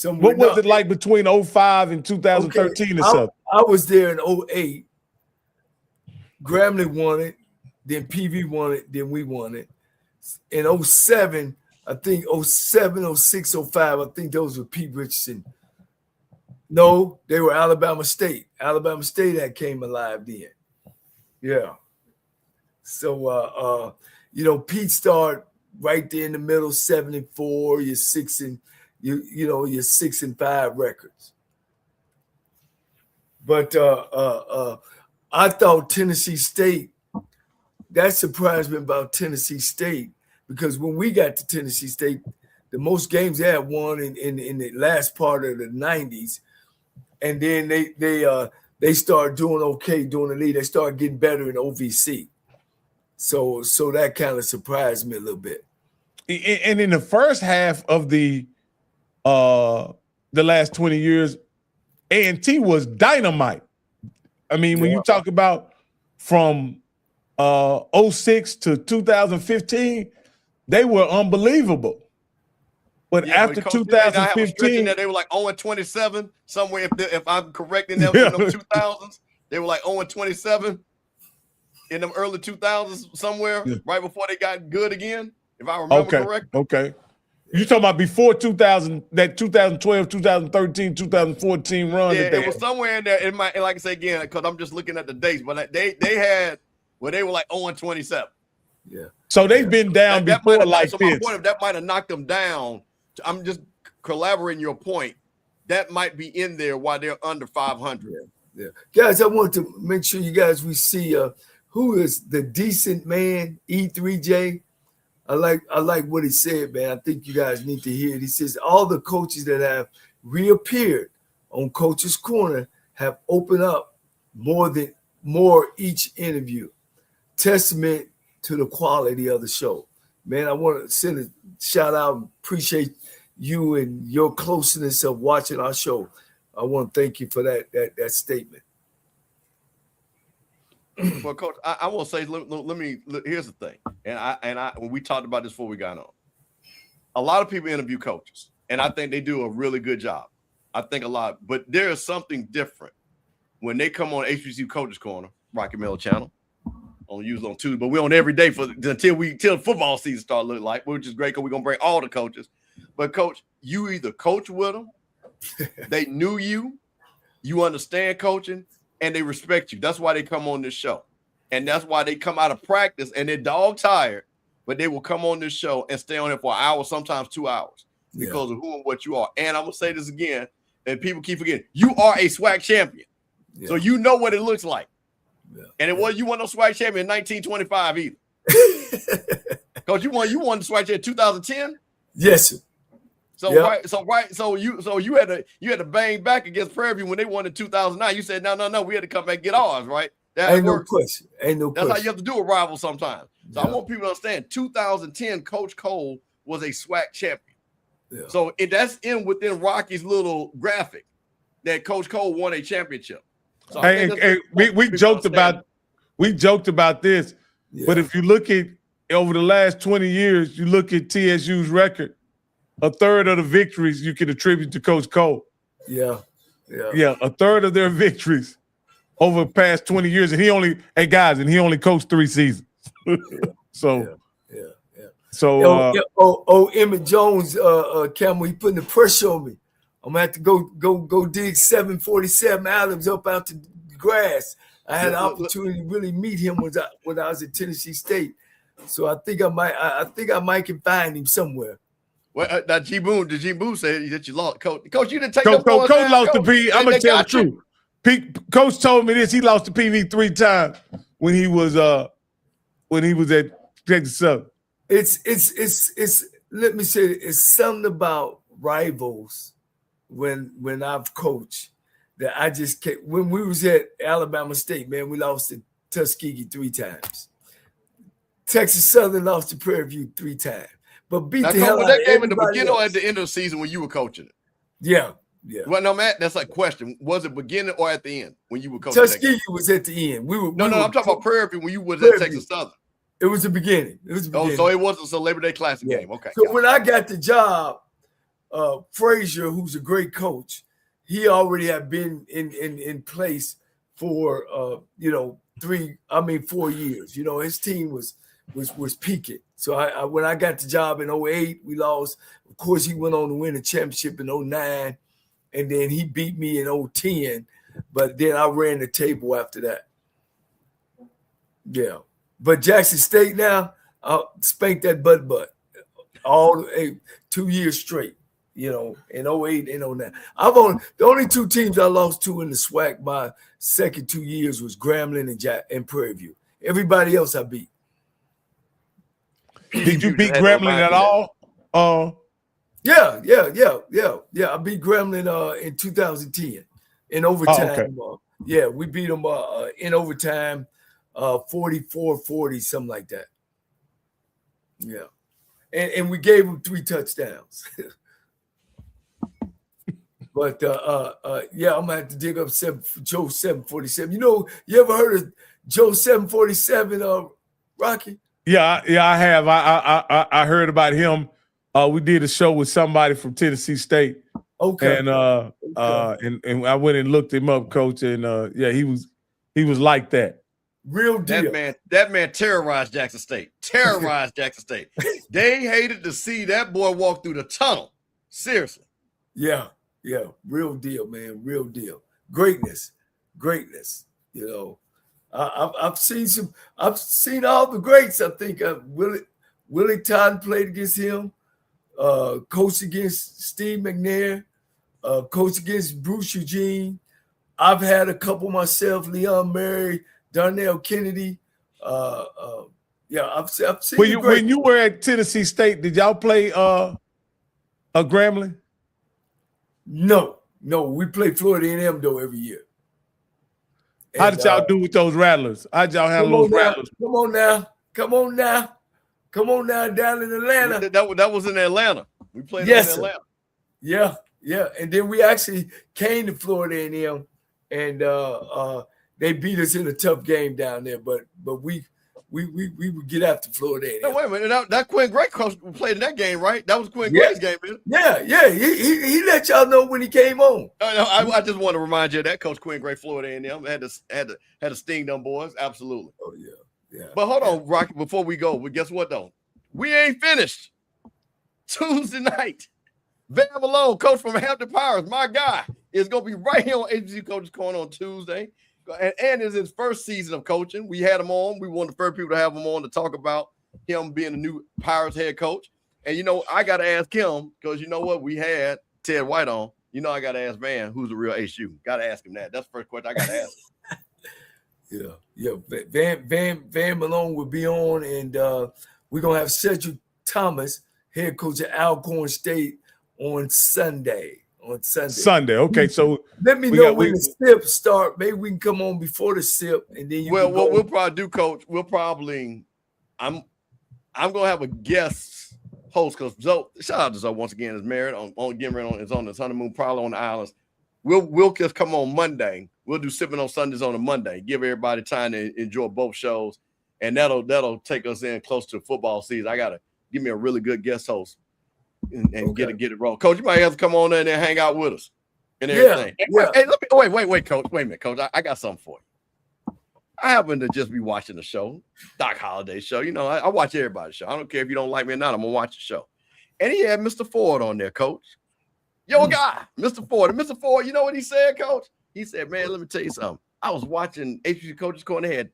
What was it like between 2005 and 2013 or something? I was there in 2008. Grambling won it, then PV won it, then we won it. In 2007, I think 07, 06, 05. I think those were Pete Richardson. No, they were Alabama State. Alabama State that came alive then. Yeah. So Pete started right there in the middle, 7-4. You're 6-5 records. But I thought Tennessee State. That surprised me about Tennessee State because when we got to Tennessee State, the most games they had won in the last part of the 90s, and then they started doing okay during the league. They started getting better in OVC. So that kind of surprised me a little bit. And in the first half of the last 20 years, A&T was dynamite. I mean, when you talk about from 06 to 2015, they were unbelievable. But after 2015, they were like 0-27 somewhere. If I'm correct in them 2000s, they were like 0-27 in them early 2000s somewhere, right before they got good again. If I remember correctly. Okay. You talking about before 2000, that 2012, 2013, 2014 run? Yeah, it was somewhere in there. It might, like I say again, because I'm just looking at the dates, but they had where they were like 0-27. Yeah. So they've been down before like so this. My point, if that might have knocked them down, I'm just collaborating your point. That might be in there while they're under 500. Yeah. Guys, I want to make sure we see who is the decent man, E3J. I like what he said, man. I think you guys need to hear it. He says all the coaches that have reappeared on Coaches Corner have opened up more each interview. Testament to the quality of the show. Man, I want to send a shout out and appreciate you and your closeness of watching our show. I want to thank you for that statement. Well, Coach, I will say, let me. Here's the thing, and I when we talked about this before we got on, a lot of people interview coaches, and I think they do a really good job. I think a lot, but there is something different when they come on HBCU Coaches Corner, Rocky Middle Channel, usually on Tuesday, but we're on every day until football season start looking like, which is great because we're gonna bring all the coaches. But Coach, you either coach with them, they knew you, you understand coaching, and they respect you. That's why they come on this show. And that's why they come out of practice and they're dog tired, but they will come on this show and stay on it for an hour, sometimes 2 hours because of who and what you are. And I'm going to say this again, and people keep forgetting, you are a SWAC champion. Yeah. So you know what it looks like. Yeah. And it was you won no SWAC champion in 1925 either. Coach, you won the SWAC champion in 2010? Yes, sir. So you had to bang back against Prairie View when they won in 2009. You said no, we had to come back and get ours, right? Ain't no question. That's how you have to do a rival sometimes. So I want people to understand 2010 Coach Cole was a SWAC champion. Yeah. So that's within Rocky's little graphic that Coach Cole won a championship. So we joked about this, but if you look at over the last 20 years, you look at TSU's record. A third of the victories you can attribute to Coach Cole. Yeah. A third of their victories over the past 20 years, and he only coached 3 seasons. So Emmett Jones, Campbell, he putting the pressure on me. I'm gonna have to go dig 747 Adams up out the grass. I had an opportunity to really meet him when I was at Tennessee State, so I think I might can find him somewhere. Well, now G Boone said that you lost, Coach. Coach, you didn't take Coach lost the PV. I'm gonna tell the truth. Coach told me this. He lost the PV 3 times when he was at Texas Southern. It's let me say it's something about rivals when I've coached that I just can't. When we was at Alabama State, man, we lost to Tuskegee 3 times. Texas Southern lost to Prairie View 3 times. But beat the hell out of everybody. That game in the beginning or at the end of the season when you were coaching it? Yeah. Well, no, Matt, that's like a question. Was it beginning or at the end when you were coaching? Tuskegee was at the end. I'm talking about Prairie View when you was at Texas Southern. It was the beginning. So it wasn't a Labor Day Classic game. Okay. So when I got the job, Frazier, who's a great coach, he already had been in place for 4 years. His team was was peaking. So I when I got the job in 08, we lost. Of course, he went on to win a championship in 09, and then he beat me in 010. But then I ran the table after that. Yeah. But Jackson State now, I'll spank that butt all 2 years straight, you know, in 08 and 09. The only two teams I lost to in the SWAC my second 2 years was Grambling and Prairie View. Everybody else I beat. Did you beat Grambling at all? Yeah. I beat Grambling in 2010 in overtime. Oh, okay. Yeah, we beat them in overtime, 44-40, something like that. Yeah, and we gave them 3 touchdowns. But yeah, I'm gonna have to dig up Joe 747. You know, you ever heard of Joe 747? Rocky? Yeah, I have. I heard about him. We did a show with somebody from Tennessee State. Okay. And and I went and looked him up, Coach, and yeah, he was like that. Real deal. That man terrorized Jackson State. Terrorized Jackson State. They hated to see that boy walk through the tunnel. Seriously. Yeah. Real deal, man. Real deal. Greatness. You know, I've seen all the greats. I think Willie Todd played against him. Coached against Steve McNair. Coached against Bruce Eugene. I've had a couple myself. Leon Murray, Darnell Kennedy. Yeah, I've seen. When you were at Tennessee State, did y'all play a Grambling? No, we play Florida A&M though every year. How did y'all do with those Rattlers? How'd y'all handle those Rattlers? Come on now, down in Atlanta. That was in Atlanta. We played in Atlanta. Yeah. And then we actually came to Florida A&M, and they beat us in a tough game down there. But we would get after Florida A&M. No, wait a minute. That Quinn Gray coach played in that game, right? That was Quinn Gray's game, man. Yeah. He let y'all know when he came on. I just want to remind you of that Coach Quinn Gray, Florida A&M had to sting them boys. Absolutely. Oh yeah. But hold on, Rocky. Before we go, but guess what though? We ain't finished. Tuesday night, Van Malone, coach from Hampton Pirates, my guy, is gonna be right here on HBCU Coaches Corner on Tuesday. And it's his first season of coaching. We had him on. We wanted the first people to have him on to talk about him being the new Pirates head coach. And, you know, I got to ask him because, you know what, we had Ted White on. You know, I got to ask Van, who's the real HU? Got to ask him that. That's the first question I got to ask him. Yeah. Van Malone will be on, and we're going to have Cedric Thomas, head coach at Alcorn State, on Sunday. Sunday. Okay, so let me know when the SIP start. Maybe we can come on before the SIP, and then what we'll probably do, Coach. I'm gonna have a guest host because Zoe, shout out to Zoe once again, is married is on his honeymoon, probably on the islands. We'll just come on Monday. We'll do sipping on Sundays on a Monday. Give everybody time to enjoy both shows, and that'll take us in close to football season. I gotta give me a really good guest host. And get it wrong. Coach, you might have to come on there and then hang out with us and everything. Yeah. Hey, wait, Coach. Wait a minute, Coach. I got something for you. I happen to just be watching the show, Doc Holliday show. You know, I watch everybody's show. I don't care if you don't like me or not. I'm gonna watch the show. And he had Mr. Ford on there, Coach. Your guy, Mr. Ford. And Mr. Ford, you know what he said, Coach? He said, man, let me tell you something. I was watching HBCU Coaches Corner. They had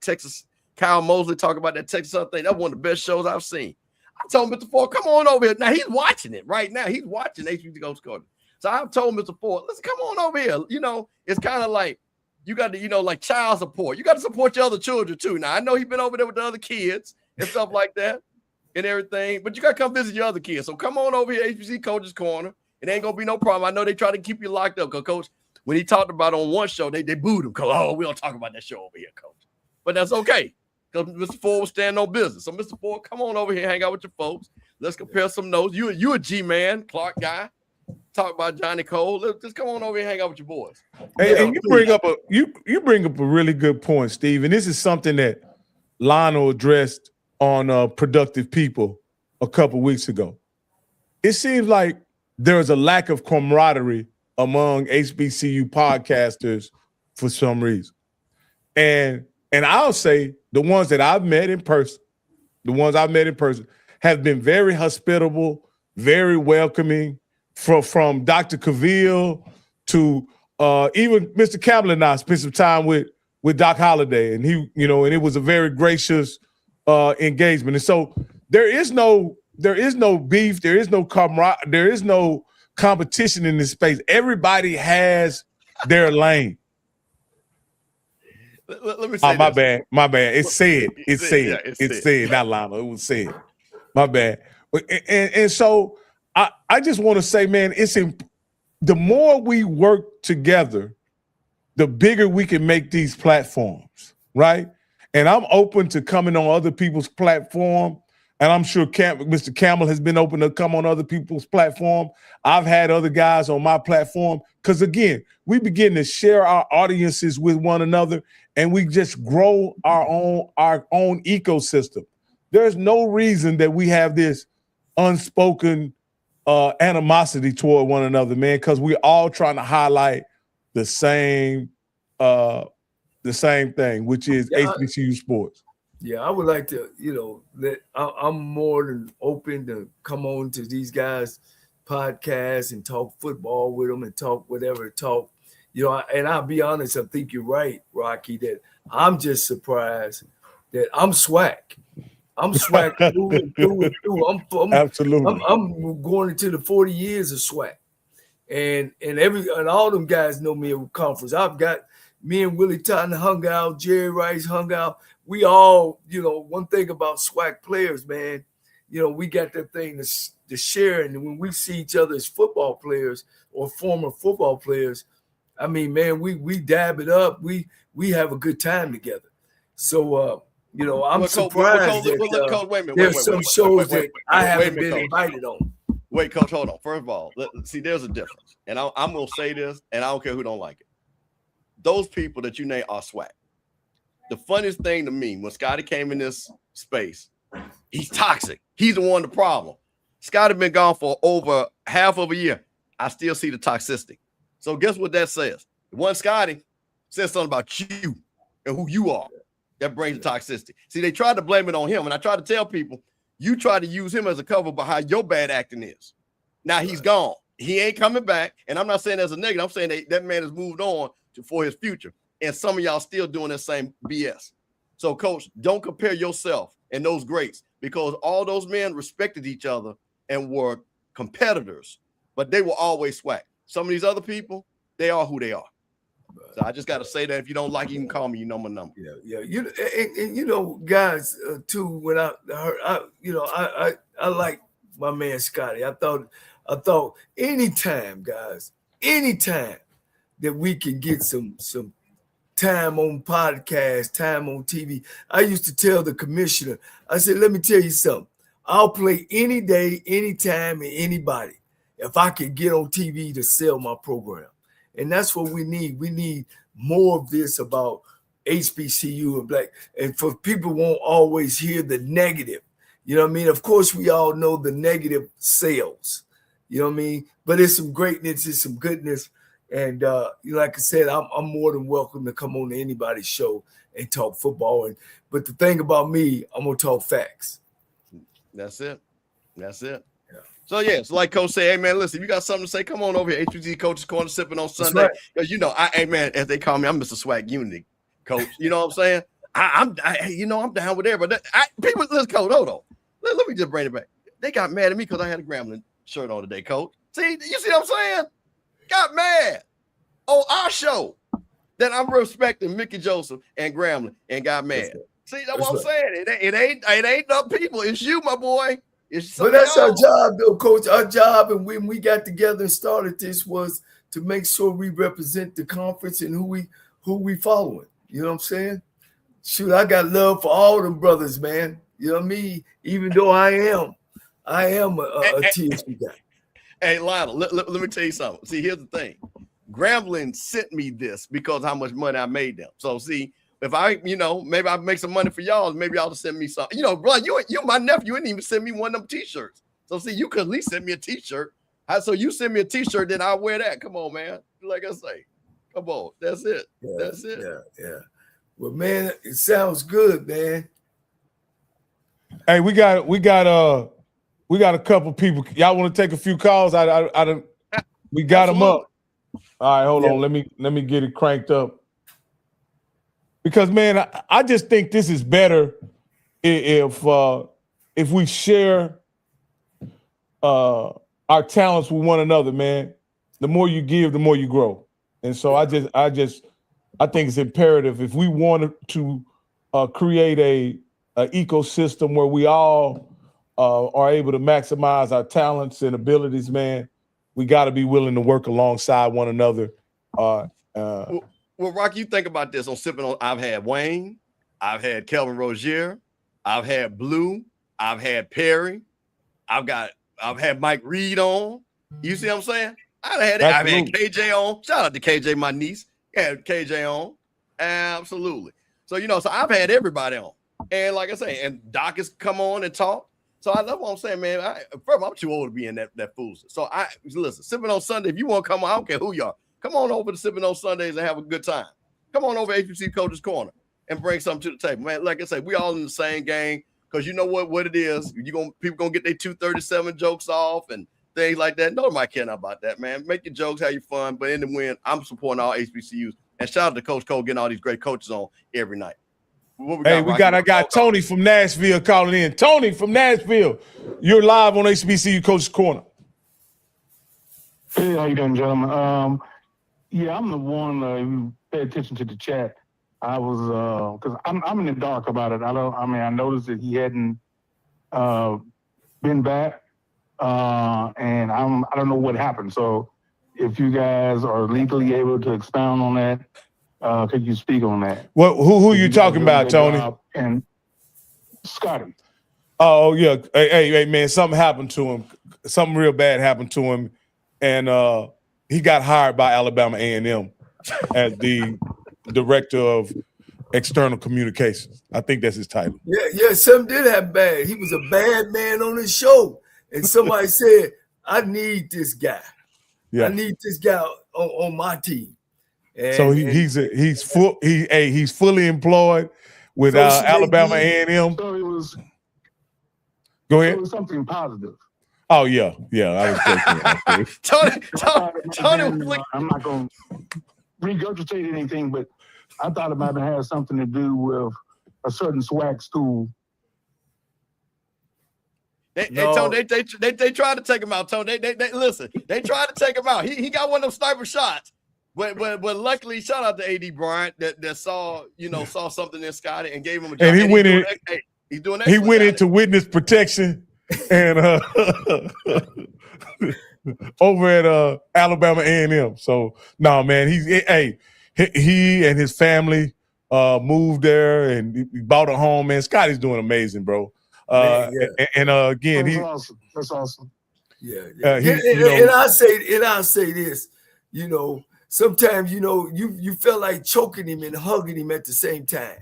Kyle Mosley talk about that Texas Southern thing. That's one of the best shows I've seen. I told Mr. Ford, come on over here. Now he's watching it right now. He's watching HBCU Coaches Corner. So I've told Mr. Ford, listen, come on over here. You know, it's kind of like you got to, you know, like child support. You got to support your other children too. Now I know he's been over there with the other kids and stuff like that and everything, but you got to come visit your other kids. So come on over here, HBCU Coaches Corner. It ain't gonna be no problem. I know they try to keep you locked up because Coach, when he talked about it on one show, they booed him because we don't talk about that show over here, Coach. But that's okay. Because Mr. Ford was standing on business. So, Mr. Ford, come on over here, hang out with your folks. Let's compare some notes. You a G-man, Clark guy. Talk about Johnny Cole. Just come on over here and hang out with your boys. Hey, and you bring up a really good point, Steve. And this is something that Lionel addressed on Productive People a couple weeks ago. It seems like there's a lack of camaraderie among HBCU podcasters for some reason. And I'll say the ones that I've met in person, the ones I've met in person, have been very hospitable, very welcoming. From Dr. Cavill to even Mr. Campbell and I spent some time with Doc Holliday, and he, and it was a very gracious engagement. And so there is no beef, there is no camaraderie, there is no competition in this space. Everybody has their lane. Let me say my this. bad. It's said, not Lionel. It was said. My bad. And so I just want to say, man, the more we work together, the bigger we can make these platforms, right? And I'm open to coming on other people's platform. And I'm sure Mr. Campbell has been open to come on other people's platform. I've had other guys on my platform because, again, we begin to share our audiences with one another, and we just grow our own ecosystem. There's no reason that we have this unspoken animosity toward one another, man, because we're all trying to highlight the same thing, which is HBCU sports. Yeah, I would like to, I'm more than open to come on to these guys' podcasts and talk football with them and talk whatever talk. And I'll be honest, I think you're right, Rocky, that I'm just surprised that I'm SWAC. I'm SWAC through and through. Absolutely. I'm going into the 40 years of SWAC. And all them guys know me at conference. I've got me and Willie Totten hung out, Jerry Rice hung out. We all, one thing about SWAC players, man, we got that thing to share. And when we see each other as football players or former football players, I mean, man, we dab it up. We have a good time together. So, I'm surprised that there's some shows that I haven't been invited on. Wait, Coach, hold on. First of all, see, there's a difference. And I'm going to say this, and I don't care who don't like it. Those people that you name are SWAC. The funniest thing to me, when Scotty came in this space, he's toxic. He's the one, the problem. Scotty been gone for over half of a year. I still see the toxicity. So guess what that says? One Scotty says something about you and who you are. That brings the toxicity. See, they tried to blame it on him. And I try to tell people, you try to use him as a cover behind your bad acting is. Now he's gone. He ain't coming back. And I'm not saying as a negative. I'm saying that man has moved on for his future. And some of y'all still doing the same BS. So, Coach, don't compare yourself and those greats, because all those men respected each other and were competitors, but they were always SWAC. Some of these other people, they are who they are. So I just got to say that if you don't like, you can call me. You know my number. Yeah. Guys, too. When I heard, I like my man Scotty. I thought anytime, guys, anytime that we can get some time on podcast, time on TV. I used to tell the commissioner, I said, let me tell you something. I'll play any day, anytime, and anybody if I can get on TV to sell my program. And that's what we need. We need more of this about HBCU and black. And for people won't always hear the negative. You know what I mean? Of course, we all know the negative sales. You know what I mean? But it's some greatness, it's some goodness. And like I said, I'm more than welcome to come on to anybody's show and talk football. But the thing about me, I'm gonna talk facts. That's it. That's it. Yeah. So so like Coach said, hey man, listen, if you got something to say, come on over here. HBCU Coaches Corner, sipping on Sunday. Because hey man, as they call me, I'm Mr. SWAC Unity, Coach. You know what I'm saying? I'm down with everybody. People, let's Coach, hold on. Let me just bring it back. They got mad at me because I had a Grambling shirt on today, Coach. See, you see what I'm saying? Got mad on our show that I'm respecting Mickey Joseph and Grambling and got mad. See, that's what I'm saying. It ain't the people. It's you, my boy. But that's our job, though, Coach. Our job, and when we got together and started this, was to make sure we represent the conference and who we following. You know what I'm saying? Shoot, I got love for all them brothers, man. You know what I mean? Even though I am a TSU guy. Hey, Lionel, let me tell you something. See, here's the thing. Grambling sent me this because of how much money I made them. So, see, if maybe I make some money for y'all, maybe y'all send me something. Bro, you my nephew, you didn't even send me one of them T-shirts. So, see, you could at least send me a T-shirt. So you send me a T-shirt, then I'll wear that. Come on, man. Like I say, come on. That's it. Yeah, that's it. Yeah. Well, man, it sounds good, man. Hey, we got a couple people. Y'all want to take a few calls? We got them up. All right, hold on. Let me get it cranked up. Because man, I just think this is better if we share our talents with one another, man. The more you give, the more you grow. And so I think it's imperative if we want to create a ecosystem where we all are able to maximize our talents and abilities, man. We got to be willing to work alongside one another. Well, Rock, you think about this on Sipping On. I've had Wayne, I've had Kelvin Rozier, I've had Blue, I've had Perry, I've had Mike Reed on. You see what I'm saying? I've had KJ on. Shout out to KJ, my niece. Had KJ on. Absolutely. So, so I've had everybody on. And like I say, and Doc has come on and talk. So I love what I'm saying, man. I'm too old to be in that foolishness. So listen, Sipping On Sunday, if you want to come on, I don't care who you are. Come on over to Sipping On Sundays and have a good time. Come on over to HBCU Coaches Corner and bring something to the table. Man, like I say, we all in the same game because you know what it is. People going to get their 237 jokes off and things like that. Nobody care about that, man. Make your jokes, have your fun. But in the win, I'm supporting all HBCUs. And shout out to Coach Cole getting all these great coaches on every night. I got Tony from Nashville calling in. Tony from Nashville, you're live on HBCU Coaches Corner. Hey, how you doing, gentlemen? Yeah, I'm the one who paid attention to the chat. I was because I'm in the dark about it. I noticed that he hadn't been back, and I don't know what happened. So, if you guys are legally able to expound on that. Could you speak on that? Who are you talking about, Tony? And Scotty. Oh yeah, hey, man, something happened to him. Something real bad happened to him, and he got hired by Alabama A&M as the director of external communications. I think that's his title. Yeah, something did happen bad. He was a bad man on his show, and somebody said, "I need this guy. Yeah. I need this guy on my team." And, so he's fully employed with Alabama A&M. So it was. Go ahead. It was something positive. Oh yeah. I was Tony. I'm not going to regurgitate anything, but I thought it might have had something to do with a certain SWAC school. Tony, they tried to take him out. Tony, they listen. They tried to take him out. He got one of them sniper shots. But luckily, shout out to AD Bryant that saw something in Scotty and gave him a job. And he went in. He's doing He went into witness protection and over at Alabama A&M. So no, man, he and his family moved there and he bought a home. Man, Scotty's doing amazing, bro. And again, that's awesome. Yeah. And I say this, sometimes, you felt like choking him and hugging him at the same time.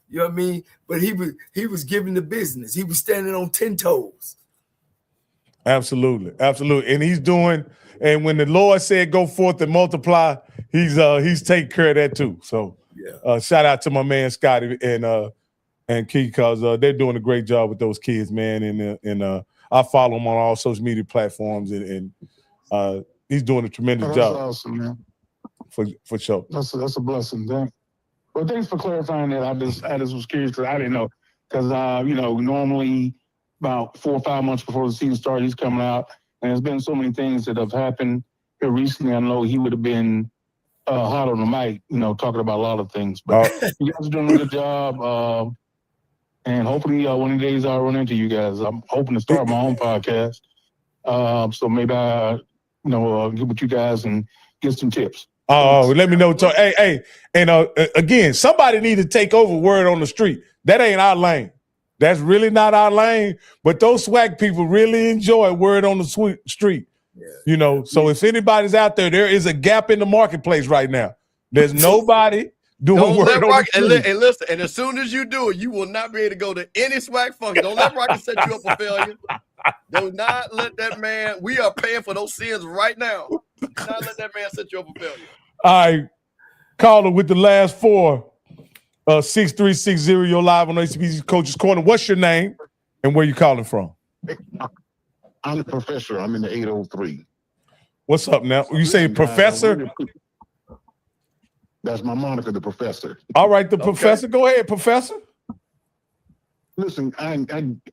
You know what I mean? But he was giving the business. He was standing on 10 toes. Absolutely. And he's doing, and when the Lord said go forth and multiply, he's taking care of that too. So shout out to my man Scotty and Key, because they're doing a great job with those kids, man. And I follow him on all social media platforms and he's doing a tremendous job. That's awesome, man. For sure. That's a blessing. Well, thanks for clarifying that. I just was curious because I didn't know. Because normally about 4 or 5 months before the season started, he's coming out, and there's been so many things that have happened here recently. I know he would have been hot on the mic, talking about a lot of things. But you guys are doing a good job, and hopefully one of the days I'll run into you guys. I'm hoping to start my own podcast, so maybe I, get with you guys and get some tips. Oh, let me know. Hey, and again, somebody need to take over word on the street. That ain't our lane. That's really not our lane. But those SWAC people really enjoy word on the street. Yeah. So if anybody's out there is a gap in the marketplace right now. There's nobody doing word on the street. And listen, and as soon as you do it, you will not be able to go to any SWAC function. Don't let Rocky set you up for failure. Do not let that man. We are paying for those sins right now. Do not let that man set you up for failure. All right, caller with the last 4, 6360. You're live on HBCU Coaches Corner. What's your name? And where you calling from? I'm the professor. I'm in the 803. What's up now? You say Listen, guys, professor? That's my moniker, the professor. All right, the professor. Go ahead, professor. Listen, I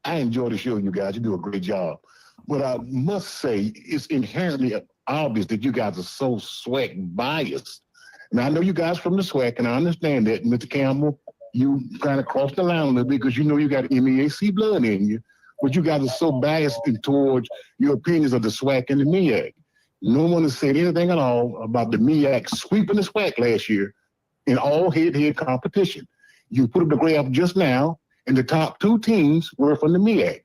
enjoy the show, you guys. You do a great job. But I must say, it's inherently obvious that you guys are so SWAC biased. Now, I know you guys from the SWAC, and I understand that, Mr. Campbell, you kind of crossed the line a little bit because you know you got MEAC blood in you, but you guys are so biased towards your opinions of the SWAC and the MEAC. No one has said anything at all about the MEAC sweeping the SWAC last year in all head-to-head competition. You put up the graph just now, and the top 2 teams were from the MEAC.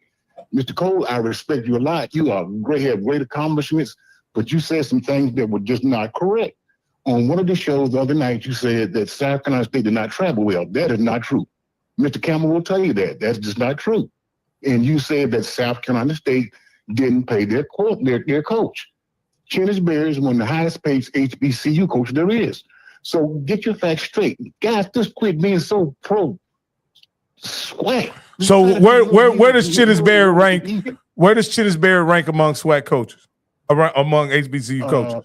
Mr. Cole, I respect you a lot. You are great, have great accomplishments, but you said some things that were just not correct. On one of the shows the other night, you said that South Carolina State did not travel well. That is not true. Mr. Campbell will tell you that. That's just not true. And you said that South Carolina State didn't pay their coach. Chennis Berry is one of the highest paid HBCU coaches there is. So get your facts straight. Guys, just quit being so pro-SWAC. So where does Chennis Berry rank? Where does Chennis Berry rank among SWAC coaches? Among HBCU coaches?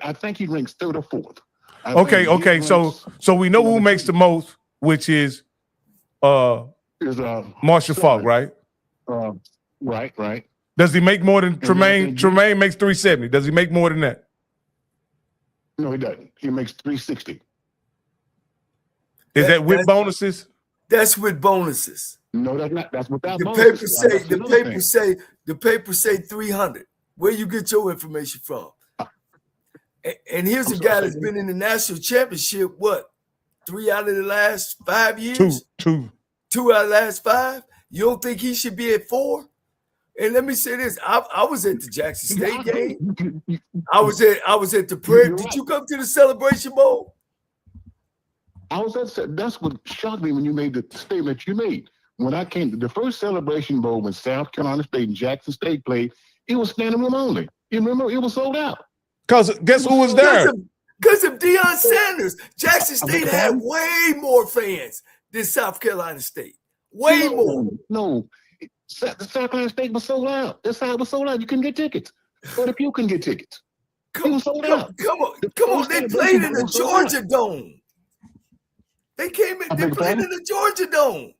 I think he ranks 3rd or 4th. Okay. So we know who makes the most, which is Marshall Falk, right? Right. Does he make more than Tremaine? Tremaine makes 370. Does he make more than that? No, he doesn't. He makes 360. Is that with bonuses? That's with bonuses. No, that's not. That's without The bonuses. papers say 300. Where you get your information from? And here's a guy that's been in the national championship, what, 3 out of the last 5 years? Two. 2 out of the last 5? You don't think he should be at 4? And let me say this: I was at the Jackson State game. I was at the prayer. Did you come to the Celebration Bowl? I was at. That's what shocked me when you made the statement you made. When I came to the first Celebration Bowl when South Carolina State and Jackson State played, it was standing room only. You remember? It was sold out. Because guess who was there? Because of Deion Sanders. Jackson State had way more fans than South Carolina State. Way more. No. South Carolina State was sold out. That's how it was sold out. You couldn't get tickets. But if you couldn't get tickets, it was sold out. Come on. They played in the Georgia Dome. They played in the Georgia Dome.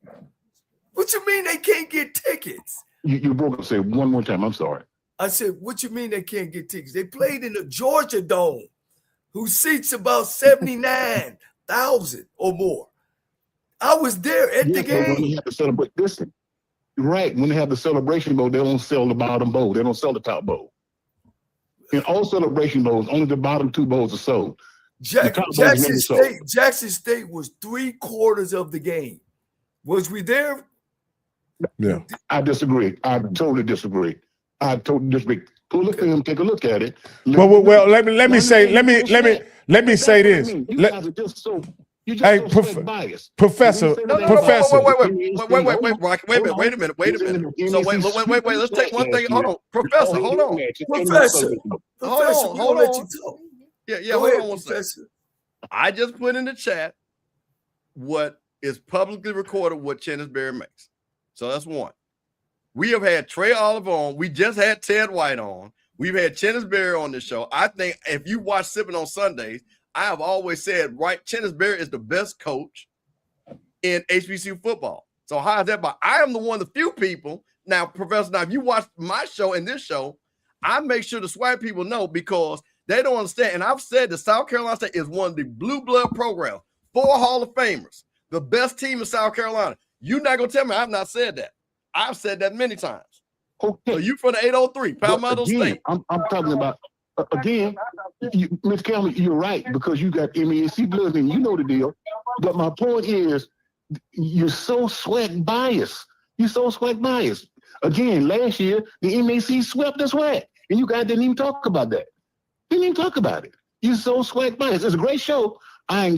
What you mean they can't get tickets? You broke up. Say one more time. I'm sorry. I said, what you mean they can't get tickets? They played in the Georgia Dome, who seats about 79,000 or more. I was there at the game. When they have to celebrate this, right? When they have the Celebration Bowl, they don't sell the bottom bowl. They don't sell the top bowl. In all Celebration Bowls, only the bottom 2 bowls are sold. Jackson State was 3/4 of the game. Was we there? Yeah. I disagree. I totally disagree. Pull the film, take a look at it. Well, let me say this. Hey, Professor. Wait a minute. So wait. Let's take one thing. Hold on, Professor. Hold on. Professor, Hold let you on. talk. Yeah. Go Hold ahead, on one second. Professor. I just put in the chat what is publicly recorded what Chennis Berry makes. So that's one. We have had Trey Oliver on. We just had Ted White on. We've had Chennis Berry on this show. I think if you watch Sipping on Sundays, I have always said, right, Chennis Berry is the best coach in HBCU football. So how is that? But I am the one of the few people. Now, Professor, if you watch my show and this show, I make sure the SWAC people know because they don't understand. And I've said that South Carolina State is one of the blue blood programs, 4 Hall of Famers, the best team in South Carolina. You're not going to tell me I've not said that. I've said that many times. Okay. So you from the 803, Palmetto State. I'm talking about, again, Mr. Campbell, you're right, because you got MEAC blood and you know the deal. But my point is, you're so SWAC biased. Again, last year, the MEAC swept the SWAC, and you guys didn't even talk about that. You're so SWAC biased. It's a great show. I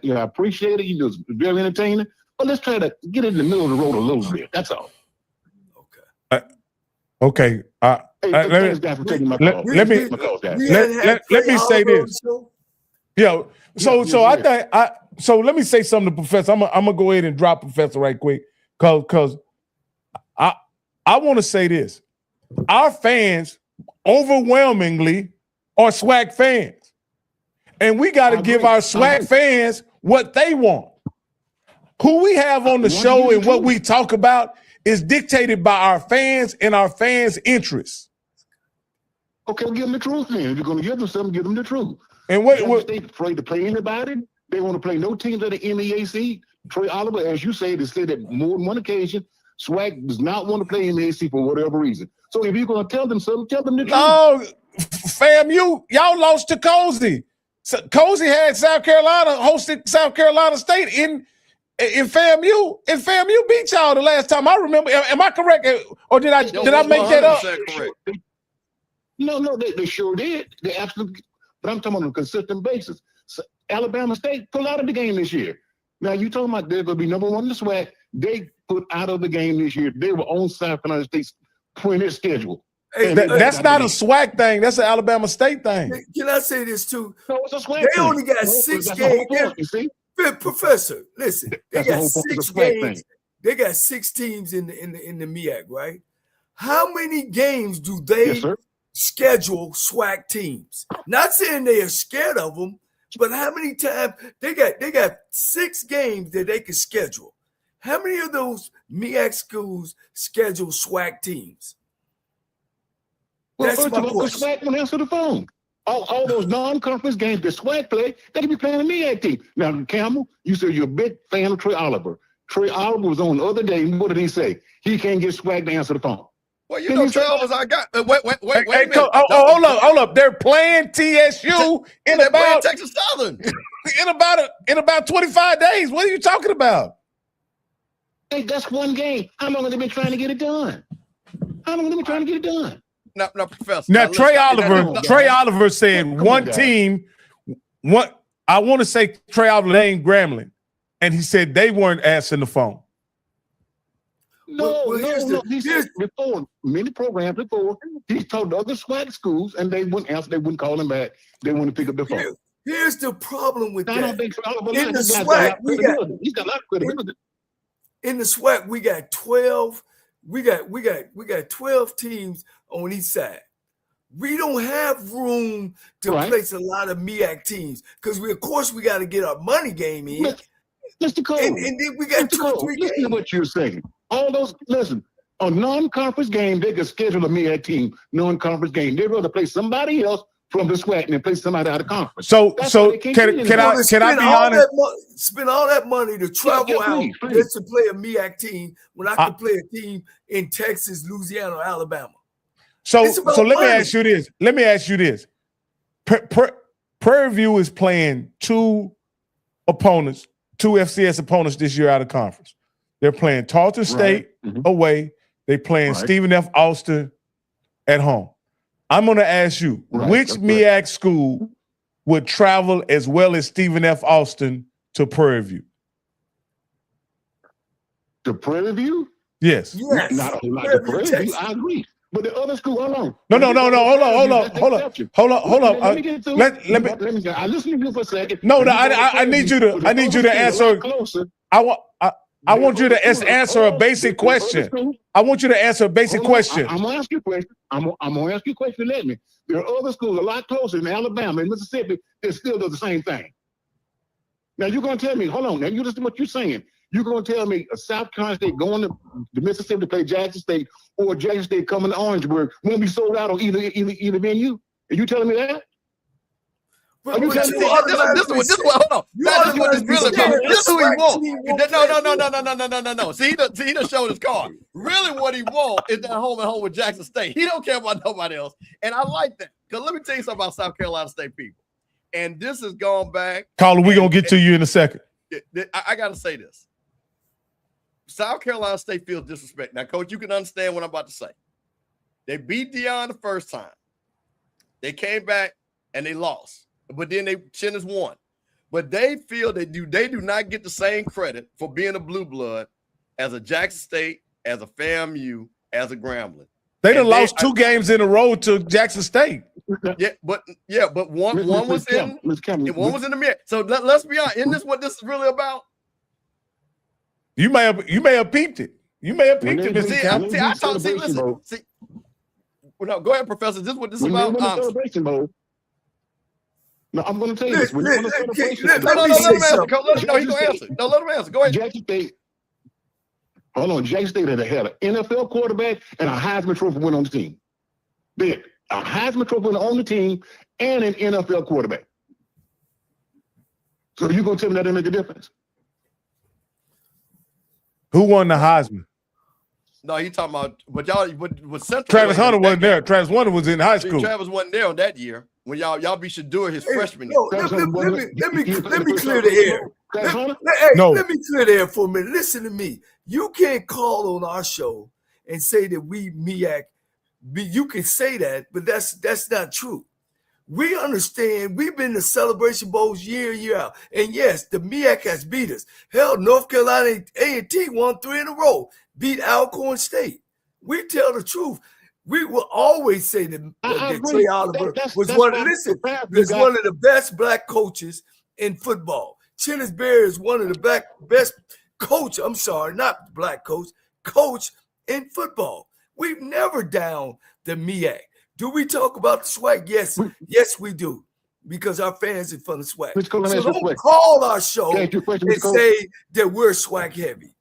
appreciate it. You know, it's very entertaining. But let's try to get in the middle of the road a little bit. That's all. Okay. Thanks, guys, for taking my call. Let me say this. Yeah. So let me say something to Professor. I'm gonna go ahead and drop Professor right quick, cause I want to say this. Our fans overwhelmingly are SWAC fans. And we got to give our SWAC fans what they want. Who we have on the show and what we talk about is dictated by our fans and our fans' interests. Okay, well, give them the truth then. If you're going to give them something, give them the truth. And they afraid to play anybody. They want to play no teams at the MEAC. Troy Oliver, as you say, they said that more than one occasion, SWAC does not want to play MEAC for whatever reason. So if you're going to tell them something, tell them the truth. No, fam, y'all lost to Cozy. So Cozy had South Carolina, hosted South Carolina State in FAMU. And FAMU beat y'all the last time I remember. Am I correct? Or did I make that up? Correct. No, they sure did. They absolutely. But I'm talking on a consistent basis. So Alabama State pulled out of the game this year. Now you talking about they're going to be number one in the SWAC. They put out of the game this year. They were on South Carolina State's printed schedule. Hey, that's not a SWAC thing. That's an Alabama State thing. Can I say this too? No, it's a SWAC They thing. only got 6 games. You see? Professor, listen. They That's the got whole point of 6 the SWAC games. thing. They got 6 teams in the MEAC, right? How many games do they schedule SWAC teams? Not saying they are scared of them, but how many times they got 6 games that they can schedule. How many of those MEAC schools schedule SWAC teams? Well, That's first my of all, the question. SWAC won't answer the phone. All those non-conference games the SWAC play, they can be playing a MEAC team. Now, Campbell, you said you're a big fan of Trey Oliver. Trey Oliver was on the other day. What did he say? He can't get SWAC to answer the phone. Well, you know, Travis, I got. Wait a minute. Hold up. They're playing TSU in about Texas Southern in about 25 days. What are you talking about? Hey, that's one game. How long have they been trying to get it done? Now, Professor. Now, Trey Oliver said one team. I want to say Trey Oliver named Grambling, and he said they weren't answering the phone. No. He said before, many programs before, he told the other SWAC schools, and they wouldn't answer. They wouldn't call him back. They wouldn't pick up the phone. Here's the problem with that. I don't think Trey Oliver In the SWAC, he's got a lot of credibility. In the SWAC, we got 12. We got 12 teams on each side. We don't have room to place a lot of MEAC teams because we got to get our money game in. Mr. Cole, and then we got 2 or 3 games. Listen to what you're saying. All those, listen, a non-conference game, they could schedule a MEAC team, non-conference game. They'd rather play somebody else from the SWAC than play somebody out of conference. So can I be honest? Spend all that money to travel out just to play a MEAC team when I can play a team in Texas, Louisiana, or Alabama. So let me ask you this. Prairie View is playing 2 FCS opponents this year out of conference. They're playing Tarleton State away. They're playing Stephen F. Austin at home. I'm going to ask you, which MEAC school would travel as well as Stephen F. Austin to Prairie View? To Prairie View? Yes. Not a whole lot to Prairie View. I agree. But the other school, hold on. No. Hold on. Let me get through. Let me. I listen to you for a second. No. I need you to answer. I want you to answer a basic question. I want you to answer a basic question. I'm gonna ask you a question. I'm gonna ask you a question. Let me. There are other schools a lot closer in Alabama and Mississippi that still do the same thing. Now you're gonna tell me, hold on. Now you listen to what you're saying. You're gonna tell me a South Carolina State going to Mississippi to play Jackson State or Jackson State coming to Orangeburg won't be sold out on either venue? Are you telling me that? This is what this really about. This is who he wants. No. See, he done showed his card. Really what he wants is that home and home with Jackson State. He don't care about nobody else. And I like that. Because let me tell you something about South Carolina State people. And this has gone back. Caller, we're going to get to you in a second. I got to say this. South Carolina State feels disrespect. Now, Coach, you can understand what I'm about to say. They beat Deion the first time. They came back and they lost. But then Chinnis won. But they feel they do not get the same credit for being a blue blood as a Jackson State, as a FAMU, as a Grambling. They done lost 2 games in a row to Jackson State. But one was in the mirror. So let's be honest. Isn't this what this is really about? You may have peeped it. You may have When picked they him. win- See, when they win Celebration listen. Bowl- See, well, no, go ahead, Professor. This is what this is when they about. win the Celebration Bowl. No, I'm going to tell you this. When they win the Celebration Bowl, No, let me let say him answer. something. No, he gonna answer. No, let him answer. Go ahead. Jackson State. Hold on, Jackson State had an NFL quarterback and a Heisman Trophy winner on the team. They had a Heisman Trophy winner on the team and an NFL quarterback. So you gonna tell me that didn't make a difference? Who won the Heisman? No, he talking about, but y'all, but Central. Travis Hunter wasn't there. Travis Hunter was in high school. Travis wasn't there on that year when y'all be Shador his freshman year. No, let me clear the air. Let me clear the air for a minute. Listen to me. You can't call on our show and say that we MEAC. You can say that, but that's not true. We understand. We've been to Celebration Bowls year in, year out. And yes, the MEAC has beat us. Hell, North Carolina A&T won 3 in a row, beat Alcorn State. We tell the truth. We will always say that Trey Oliver was one of the best black coaches in football. Chennis Berry is one of the best coach, I'm sorry, not black coach in football. We've never down the MEAC. Do we talk about the SWAC? Yes, we do, because our fans are from the SWAC. So don't call our show and say that we're SWAC heavy.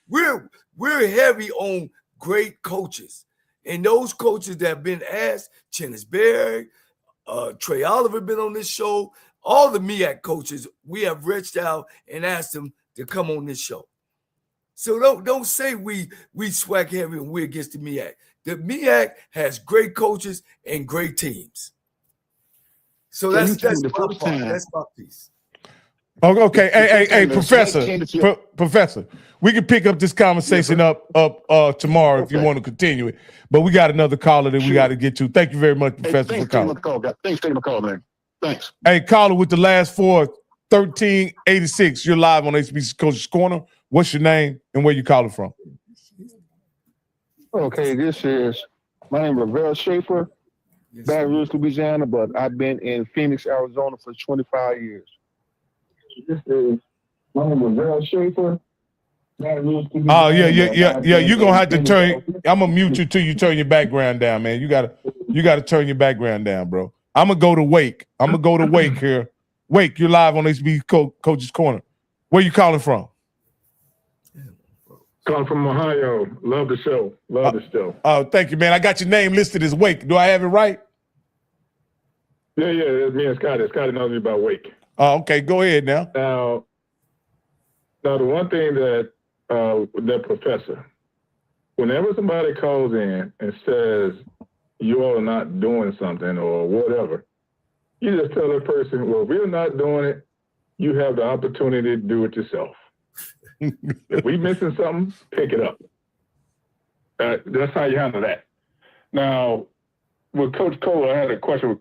We're heavy on great coaches, and those coaches that have been asked, Chennis Berry, Trey Oliver been on this show. All the MEAC coaches, we have reached out and asked them to come on this show. So don't say we SWAC heavy and we're against the MEAC. The MEAC has great coaches and great teams. So that's my piece. Okay. Hey, Professor, we can pick up this conversation up tomorrow if you want to continue it. But we got another caller that we got to get to. Thank you very much, Professor, for calling. Thanks for taking my call, man. Thanks. Hey, caller with the last 4, 1386. You're live on HBCU Coaches Corner. What's your name and where you calling from? Okay, my name is Rivera Schaefer, Baton Rouge, Louisiana, but I've been in Phoenix, Arizona for 25 years. My name is Rivera Schaefer. Oh, yeah. You're gonna have to turn. I'm gonna mute you till you turn your background down, man. You gotta turn your background down, bro. I'm gonna go to Wake. Here. Wake, you're live on HBCU Coaches Corner. Where you calling from? Calling from Ohio. Love the show. Oh, thank you, man. I got your name listed as Wake. Do I have it right? Yeah. It's me and Scotty. Scotty knows me about Wake. Oh, okay. Go ahead now. Now the one thing that professor, whenever somebody calls in and says you all are not doing something or whatever, you just tell that person, well, if we're not doing it, you have the opportunity to do it yourself. If we missing something, pick it up. That's how you handle that. Now, with Coach Cole, I had a question with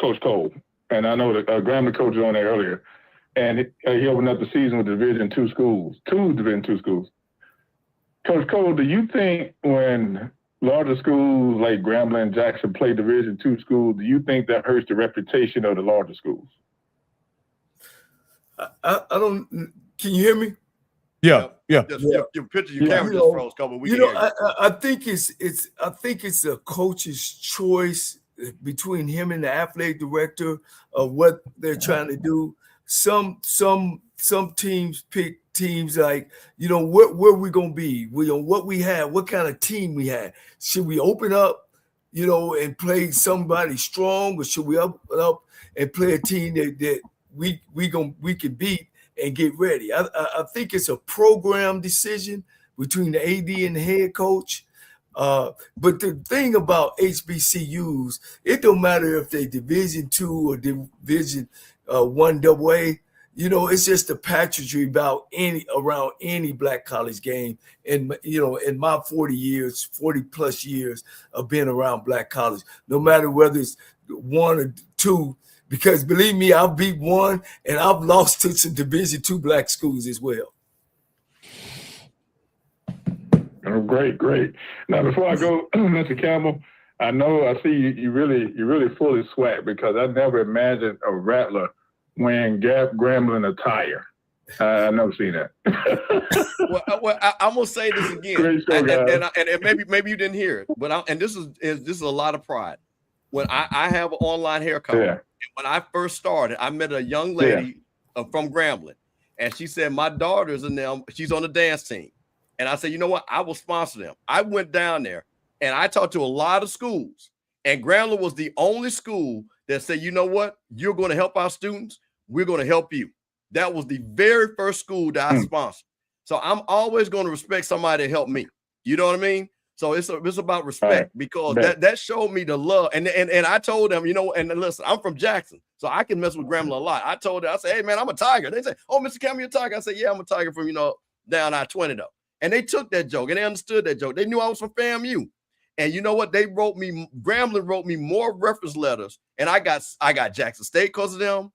Coach Cole, and I know that Grambling coach was on there earlier, and he opened up the season with Division II schools, 2 Division II schools. Coach Cole, do you think when larger schools like Grambling and Jackson play Division II schools, do you think that hurts the reputation of the larger schools? I don't. Can you hear me? Yeah. Your picture, your camera just froze. Couple. I think it's a coach's choice between him and the athletic director of what they're trying to do. Some teams pick teams like, where we gonna be, what we have, what kind of team we have. Should we open up, and play somebody strong, or should we up and play a team that we can beat and get ready? I think it's a program decision between the AD and the head coach. But the thing about HBCUs, it don't matter if they Division II or Division I AA. It's just the pageantry around any black college game. And in my 40 plus years of being around black college, no matter whether it's 1 or 2. Because believe me, I've beat 1 and I've lost to some Division II black schools as well. Oh, great. Now, before I go, Mr. Campbell, I see you really fully SWAC, because I never imagined a Rattler wearing Grambling attire. I've never seen that. I'm gonna say this again, Great show, guys. and maybe you didn't hear it, but this is a lot of pride. When I have an online hair company, Yeah. and when I first started, I met a young lady from Grambling, and she said my daughter's in them. She's on the dance team, and I said, you know what? I will sponsor them. I went down there and I talked to a lot of schools, and Grambling was the only school that said, you know what? You're going to help our students. We're going to help you. That was the very first school that I sponsored. So I'm always going to respect somebody to help me. You know what I mean? So it's about respect because that showed me the love. And I told them, you know, and listen, I'm from Jackson, so I can mess with Grambling a lot. I told them, I said, hey man, I'm a Tiger. They say, oh, Mr. Campbell, you're a Tiger. I said, yeah, I'm a Tiger from, down I-20 though. And they took that joke and they understood that joke. They knew I was from FAMU. And you know what? Grambling wrote me more reference letters. And I got Jackson State because of them.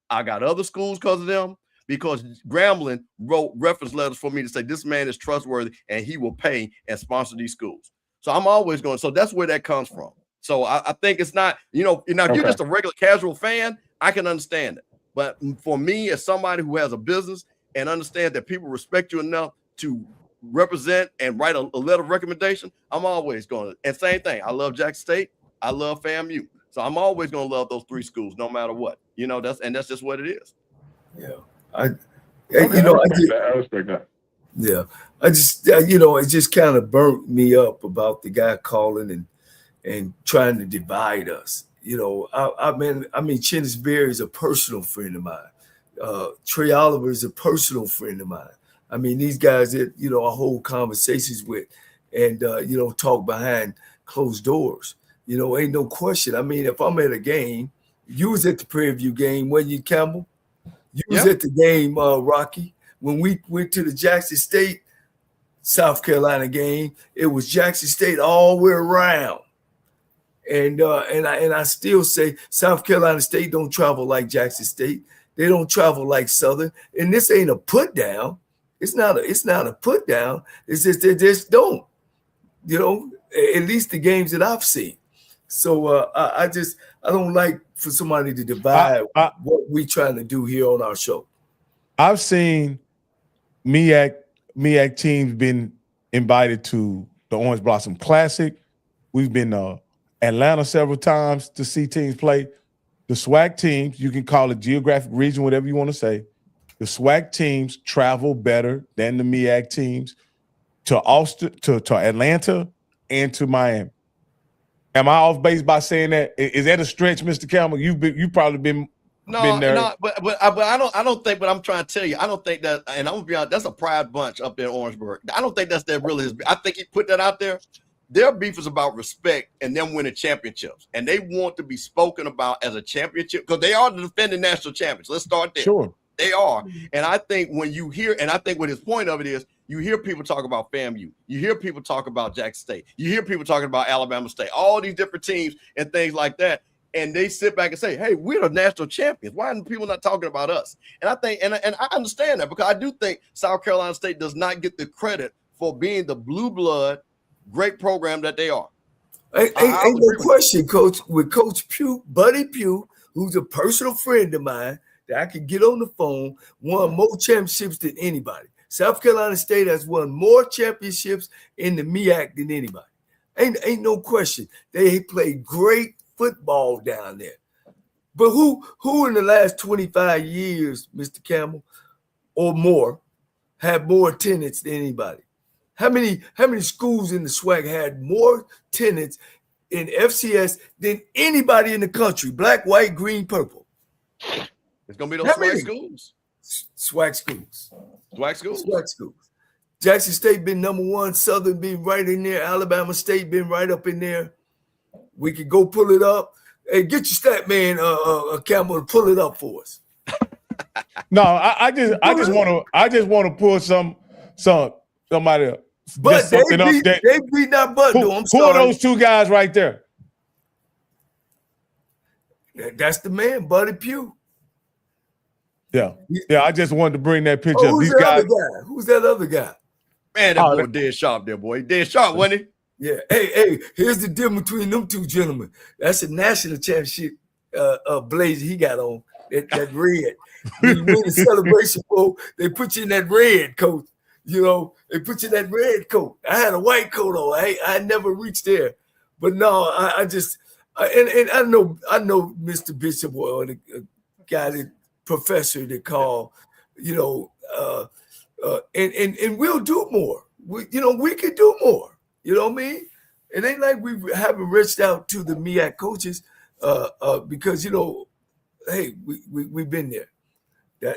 I got other schools because of them. Because Grambling wrote reference letters for me to say this man is trustworthy and he will pay and sponsor these schools. So I'm always going. So that's where that comes from. So I think it's not, if you're just a regular casual fan, I can understand it. But for me, as somebody who has a business and understand that people respect you enough to represent and write a letter of recommendation, I'm always going to. And same thing. I love Jackson State. I love FAMU. So I'm always going to love those three schools no matter what. That's just what it is. Yeah. I respect that. Yeah, I just it just kind of burnt me up about the guy calling and trying to divide us. I mean, Chinnis Berry is a personal friend of mine. Trey Oliver is a personal friend of mine. I mean, these guys that I hold conversations with, and talk behind closed doors. Ain't no question. I mean, if I'm at a game, you was at the Prairie View game, wasn't you, Campbell? You was at the game, Rocky, when we went to the Jackson State, South Carolina game. It was Jackson State all the way around, and I still say South Carolina State don't travel like Jackson State. They don't travel like Southern, and this ain't a put down. It's not a put down. It's just they just don't. At least the games that I've seen. So I don't like for somebody to divide what we trying to do here on our show. I've seen MEAC teams been invited to the Orange Blossom Classic. We've been to Atlanta several times to see teams play. The SWAC teams, you can call it geographic region, whatever you want to say. The SWAC teams travel better than the MEAC teams to Austin, to Atlanta, and to Miami. Am I off base by saying that? Is that a stretch, Mr. Campbell? You've probably been there. No, but I don't think. But I'm trying to tell you, I don't think that. And I'm gonna be honest, that's a pride bunch up there in Orangeburg. I don't think that's that really his. I think he put that out there. Their beef is about respect and them winning championships, and they want to be spoken about as a championship because they are the defending national champions. Let's start there. Sure, they are. And I think when you hear, and I think what his point of it is, you hear people talk about FAMU. You hear people talk about Jackson State. You hear people talking about Alabama State, all these different teams and things like that. And they sit back and say, hey, we're the national champions. Why are people not talking about us? And I think, and I understand that because I do think South Carolina State does not get the credit for being the blue blood, great program that they are. Ain't no question, Coach. With Coach Pugh, Buddy Pugh, who's a personal friend of mine that I can get on the phone, won more championships than anybody. South Carolina State has won more championships in the MEAC than anybody. Ain't no question. They played great football down there. But who in the last 25 years, Mr. Campbell, or more, had more attendance than anybody? How many schools in the SWAC had more attendance in FCS than anybody in the country? Black, white, green, purple. It's gonna be those SWAC schools. SWAC schools. SWAC schools. SWAC schools. Jackson State been number one. Southern been right in there. Alabama State been right up in there. We could go pull it up. Hey, get your stat man, Campbell, to pull it up for us. No, I just want to pull somebody. But they beat that butt. Who are those two guys right there? That's the man, Buddy Pugh. Yeah. I just wanted to bring that picture up. These guys. Who's that other guy? Man, that boy dead sharp there, boy. Dead sharp, wasn't he? Yeah. Hey, here's the difference between them two gentlemen. That's a national championship blazer he got on. that red. When you win the Celebration Bowl, they put you in that red coat. You know, they put you in that red coat. I had a white coat on. I never reached there, but no, I just and I know Mr. Bishop or the guy, the professor that called, you know, and we'll do more. We could do more. You know what I mean? It ain't like we haven't reached out to the MEAC coaches because hey, we've been there.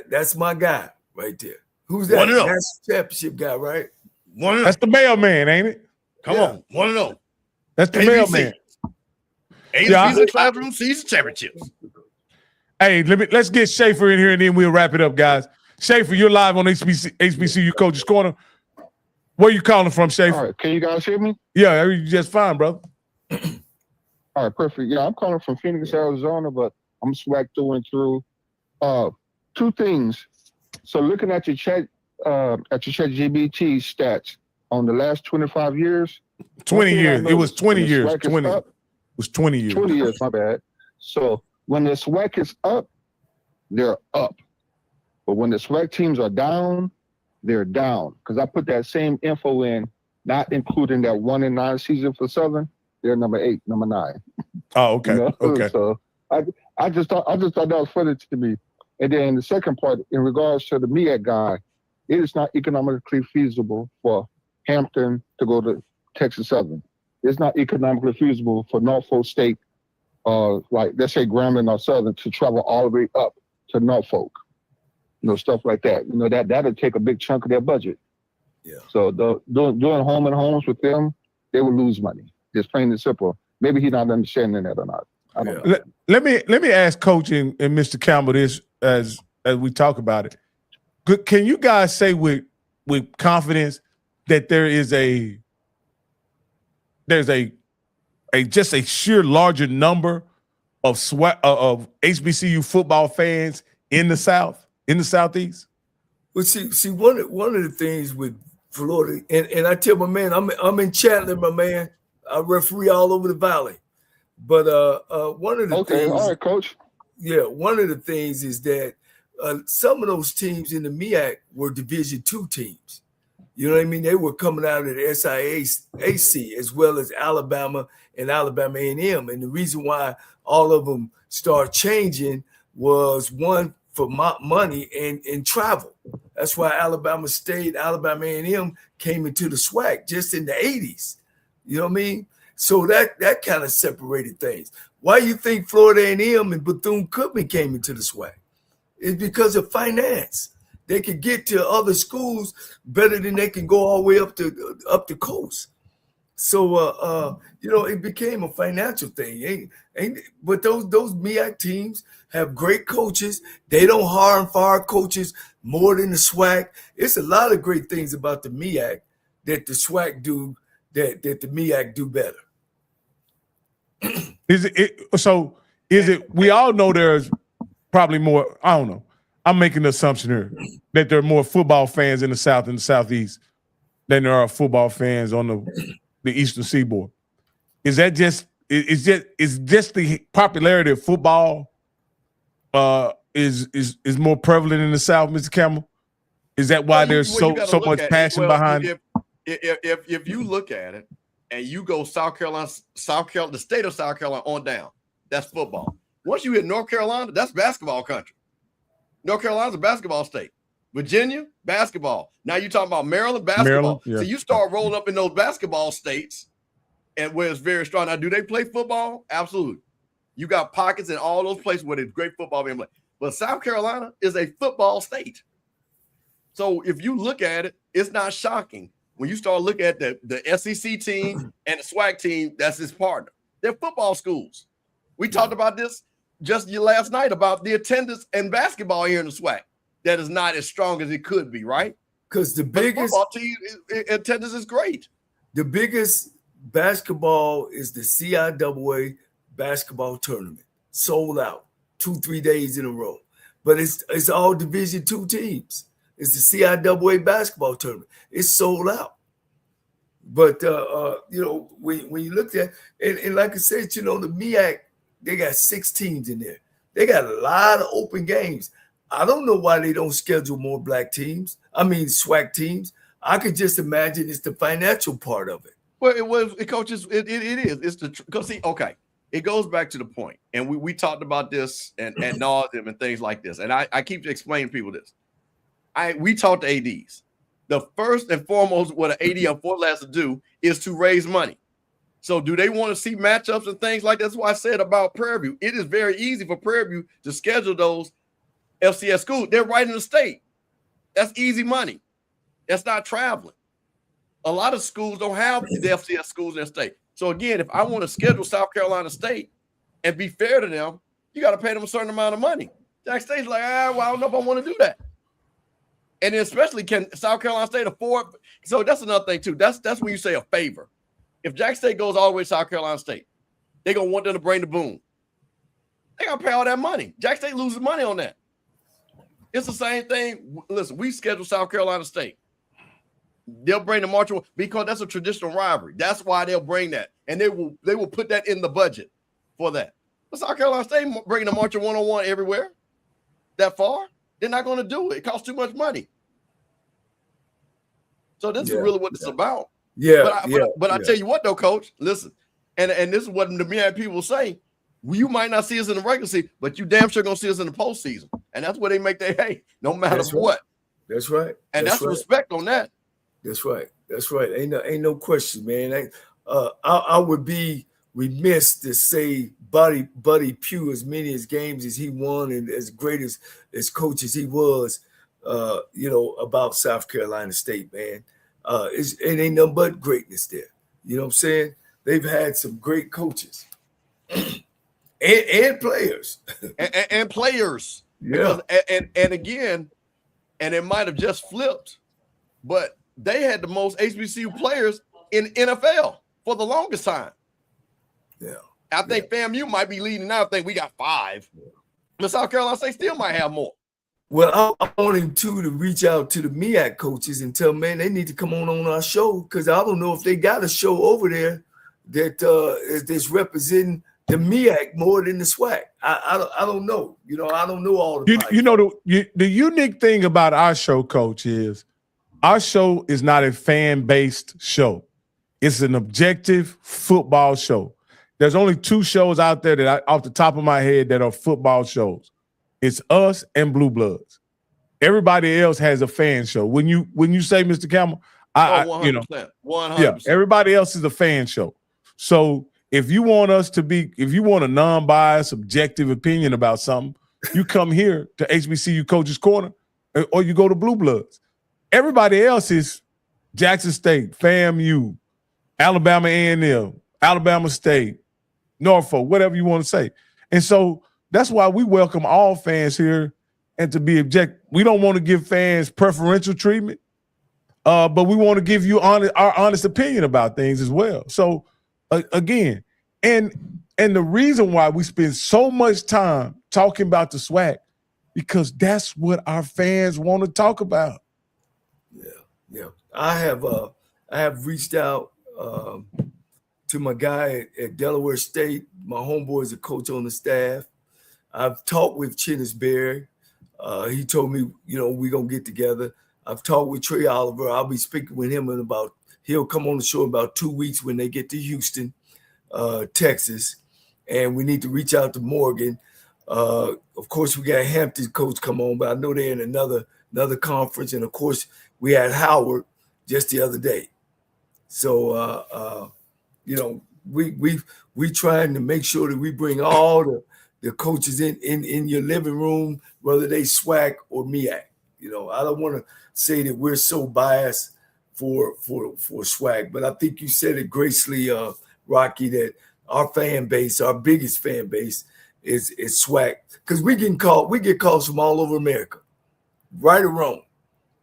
That's my guy right there. Who's that? That's the championship guy, right? That's the mailman, ain't it? Come on, 1-0. That's the mailman. ABC classroom season championships. Hey, let's get Schaefer in here and then we'll wrap it up, guys. Schaefer, you're live on HBCU Coaches Corner. Where you calling from, Schaefer? All right, can you guys hear me? Yeah, you just fine, brother. All right, perfect. Yeah, I'm calling from Phoenix, Arizona, but I'm SWAC through and through. Two things. So looking at your chat GBT stats on the last 25 years. 20 years. It was 20 years. 20. It was 20 years. 20 years, my bad. So when the SWAC is up, they're up. But when the SWAC teams are down, they're down. Because I put that same info in, not including that 1-9 season for Southern. They're number 8, number 9. Oh, okay. Okay. So I just thought that was funny to me. And then the second part, in regards to the MEAC guy, it is not economically feasible for Hampton to go to Texas Southern. It's not economically feasible for Norfolk State, like let's say Grambling or Southern, to travel all the way up to Norfolk. Stuff like that. That'll take a big chunk of their budget. Yeah. So doing home and homes with them, they will lose money. Just plain and simple. Maybe he's not understanding that or not. I don't know. Let me ask Coach and Mr. Campbell this as we talk about it. Can you guys say with confidence that there's a just a sheer larger number of HBCU football fans in the South, in the Southeast? Well, see, one of the things with Florida, and I tell my man, I'm in Chandler, my man. I referee all over the valley. But one of the things, all right, Coach. Yeah, one of the things is that some of those teams in the MEAC were Division II teams. You know what I mean? They were coming out of the SIAC as well as Alabama and Alabama A&M. And the reason why all of them started changing was one for money and travel. That's why Alabama State, Alabama A&M came into the SWAC just in the 80s. You know what I mean? So that kind of separated things. Why you think Florida A&M and Bethune-Cookman came into the SWAC? It's because of finance. They could get to other schools better than they can go all the way up the coast. So it became a financial thing. But those MEAC teams have great coaches. They don't hire and fire coaches more than the SWAC. It's a lot of great things about the MEAC that the SWAC do that the MEAC do better. Is it we all know there's probably more, I don't know. I'm making an assumption here that there are more football fans in the South and the Southeast than there are football fans on the Eastern Seaboard. Is that just the popularity of football is more prevalent in the South, Mr. Campbell? Is that why there's so much passion behind it? If you look at it and you go South Carolina, the state of South Carolina on down, that's football. Once you hit North Carolina, that's basketball country. North Carolina's a basketball state. Virginia, basketball. Now you're talking about Maryland, basketball. Yeah. So you start rolling up in those basketball states and where it's very strong. Now, do they play football? Absolutely. You got pockets in all those places where there's great football being played. But South Carolina is a football state. So if you look at it, it's not shocking. When you start looking at the SEC team and the SWAC team, that's his partner. They're football schools. We talked about this just last night about the attendance in basketball here in the SWAC. That is not as strong as it could be, right? Because the biggest football team attendance is great. The biggest basketball is the CIAA basketball tournament. Sold out 2-3 days in a row. But it's all Division II teams. It's the CIAA basketball tournament. It's sold out. But when you look at and like I said, the MEAC, they got 6 teams in there. They got a lot of open games. I don't know why they don't schedule more black teams. I mean, SWAC teams. I could just imagine it's the financial part of it. Well, coaches, it is. It's the because see, okay, it goes back to the point, and we talked about this and nauseam and things like this, and I keep explaining to people this. We talk to ADs. The first and foremost, what an AD on Fort has to do is to raise money. So, do they want to see matchups and things like that? That's what I said about Prairie View. It is very easy for Prairie View to schedule those FCS schools. They're right in the state. That's easy money. That's not traveling. A lot of schools don't have the FCS schools in their state. So again, if I want to schedule South Carolina State and be fair to them, you got to pay them a certain amount of money. Jack State's like, well, I don't know if I want to do that. And then especially, can South Carolina State afford? So that's another thing too. That's when you say a favor. If Jack State goes all the way to South Carolina State, they're gonna want them to bring the boom. They gotta pay all that money. Jack State loses money on that. It's the same thing. Listen, we schedule South Carolina State. They'll bring the March because that's a traditional rivalry. That's why they'll bring that, and they will put that in the budget for that. But South Carolina State bringing the March 101 everywhere that far, they're not going to do it. It costs too much money. So this is really what it's about. But I tell you what, though, Coach, listen, and this is what the MEAC people say. You might not see us in the regular season, but you damn sure gonna see us in the postseason, and that's where they make their hay, no matter what. That's right. And that's respect on that. That's right. That's right. Ain't no question, man. I would be remiss to say Buddy Pugh, as many as games as he won and as great as coach as he was, about South Carolina State, man. It ain't nothing but greatness there. You know what I'm saying? They've had some great coaches and players. and players. Yeah. Because, and again, and it might have just flipped, but they had the most HBCU players in NFL for the longest time. Yeah. I think FAMU might be leading now. I think we got 5. But South Carolina State still might have more. Well, I want him to reach out to the MEAC coaches and tell them, man, they need to come on our show, because I don't know if they got a show over there that is representing the MEAC more than the SWAC. I don't know. I don't know all the the unique thing about our show, Coach, is our show is not a fan-based show. It's an objective football show. There's only 2 shows out there that off the top of my head that are football shows. It's us and Blue Bloods. Everybody else has a fan show. When you say, Mr. Campbell, 100%. 100%. Yeah, everybody else is a fan show. So if you want a non-biased, objective opinion about something, you come here to HBCU Coaches Corner, or you go to Blue Bloods. Everybody else is Jackson State, FAMU, Alabama A&M, Alabama State, Norfolk, whatever you want to say. And so that's why we welcome all fans here, and to be objective. We don't want to give fans preferential treatment, but we want to give you our honest opinion about things as well. So again, and the reason why we spend so much time talking about the SWAC, because that's what our fans want to talk about. Yeah. I have reached out to my guy at Delaware State. My homeboy is a coach on the staff. I've talked with Chinnisberry. He told me, we're going to get together. I've talked with Trey Oliver. I'll be speaking with him he'll come on the show in about 2 weeks when they get to Houston, Texas. And we need to reach out to Morgan. Of course, we got Hampton coach come on, but I know they're in another conference. And of course, we had Howard just the other day. So, we trying to make sure that we bring all the coaches in your living room, whether they SWAC or MEAC. I don't want to say that we're so biased for SWAC, but I think you said it gracefully, Rocky, that our fan base, our biggest fan base, is SWAC, because we get calls from all over America, right or wrong.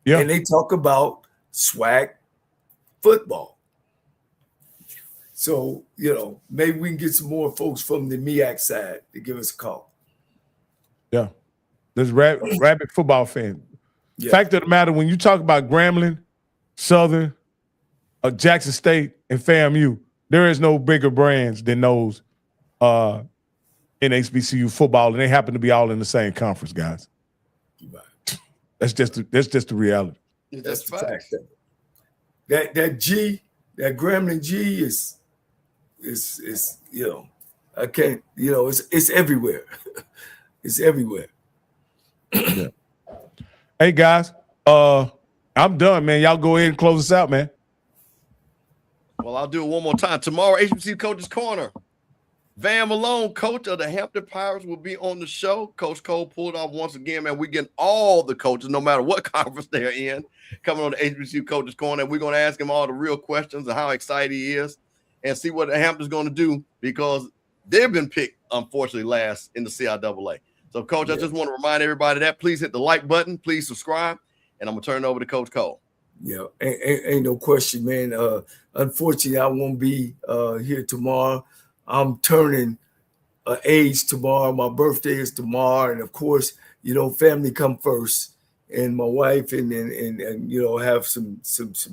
Yeah. And they talk about SWAC football. So, maybe we can get some more folks from the MEAC side to give us a call. Yeah. There's rabid football fan. Yeah. Fact of the matter, when you talk about Grambling, Southern, Jackson State, and FAMU, there is no bigger brands than those in in HBCU football, and they happen to be all in the same conference, guys. That's just the reality. That's the fact. That Grambling G is I can't, it's everywhere. It's everywhere. Yeah. Hey guys, I'm done, man. Y'all go ahead and close us out, man. Well, I'll do it one more time. Tomorrow, HBCU Coaches Corner. Van Malone, coach of the Hampton Pirates, will be on the show. Coach Cole pulled off once again, man. We get all the coaches, no matter what conference they're in, coming on the HBCU Coaches Corner. We're going to ask him all the real questions and how excited he is and see what the Hampton's going to do, because they've been picked, unfortunately, last in the CIAA. So, Coach, I just want to remind everybody that. Please hit the like button. Please subscribe. And I'm going to turn it over to Coach Cole. Yeah, ain't no question, man. Unfortunately, I won't be here tomorrow. I'm turning age tomorrow. My birthday is tomorrow. And, of course, family come first. And my wife and have some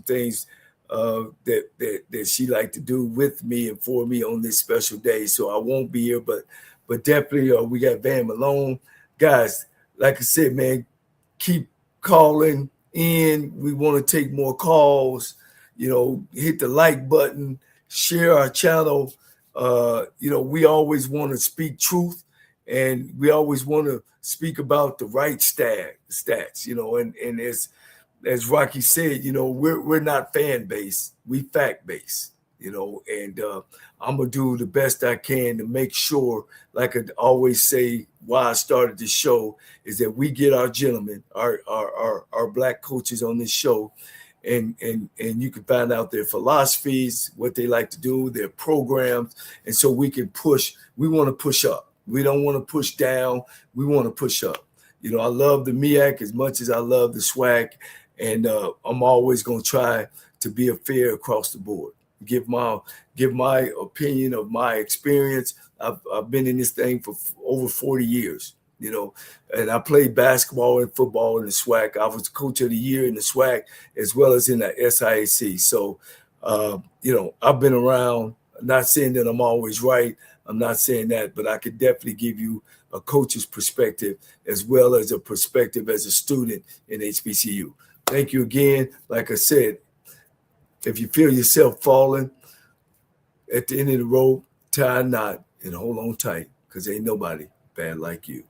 things that she like to do with me and for me on this special day. So I won't be here, but definitely we got Van Malone. Guys, like I said, man, keep calling in. We want to take more calls. Hit the like button, share our channel. We always want to speak truth, and we always want to speak about the right stats, and as Rocky said, we're not fan based, we fact based, and I'm gonna do the best I can to make sure, like I always say, why I started the show is that we get our gentlemen, our black coaches on this show, and you can find out their philosophies, what they like to do, their programs, and so we can push. We want to push up. We don't want to push down. We want to push up. I love the MEAC as much as I love the SWAC, and I'm always going to try to be a fair across the board. Give my opinion of my experience. I've been in this thing for over 40 years. And I played basketball and football in the SWAC. I was coach of the year in the SWAC as well as in the SIAC. So, I've been around. I'm not saying that I'm always right. I'm not saying that, but I could definitely give you a coach's perspective as well as a perspective as a student in HBCU. Thank you again. Like I said, if you feel yourself falling at the end of the road, tie a knot and hold on tight, because ain't nobody bad like you.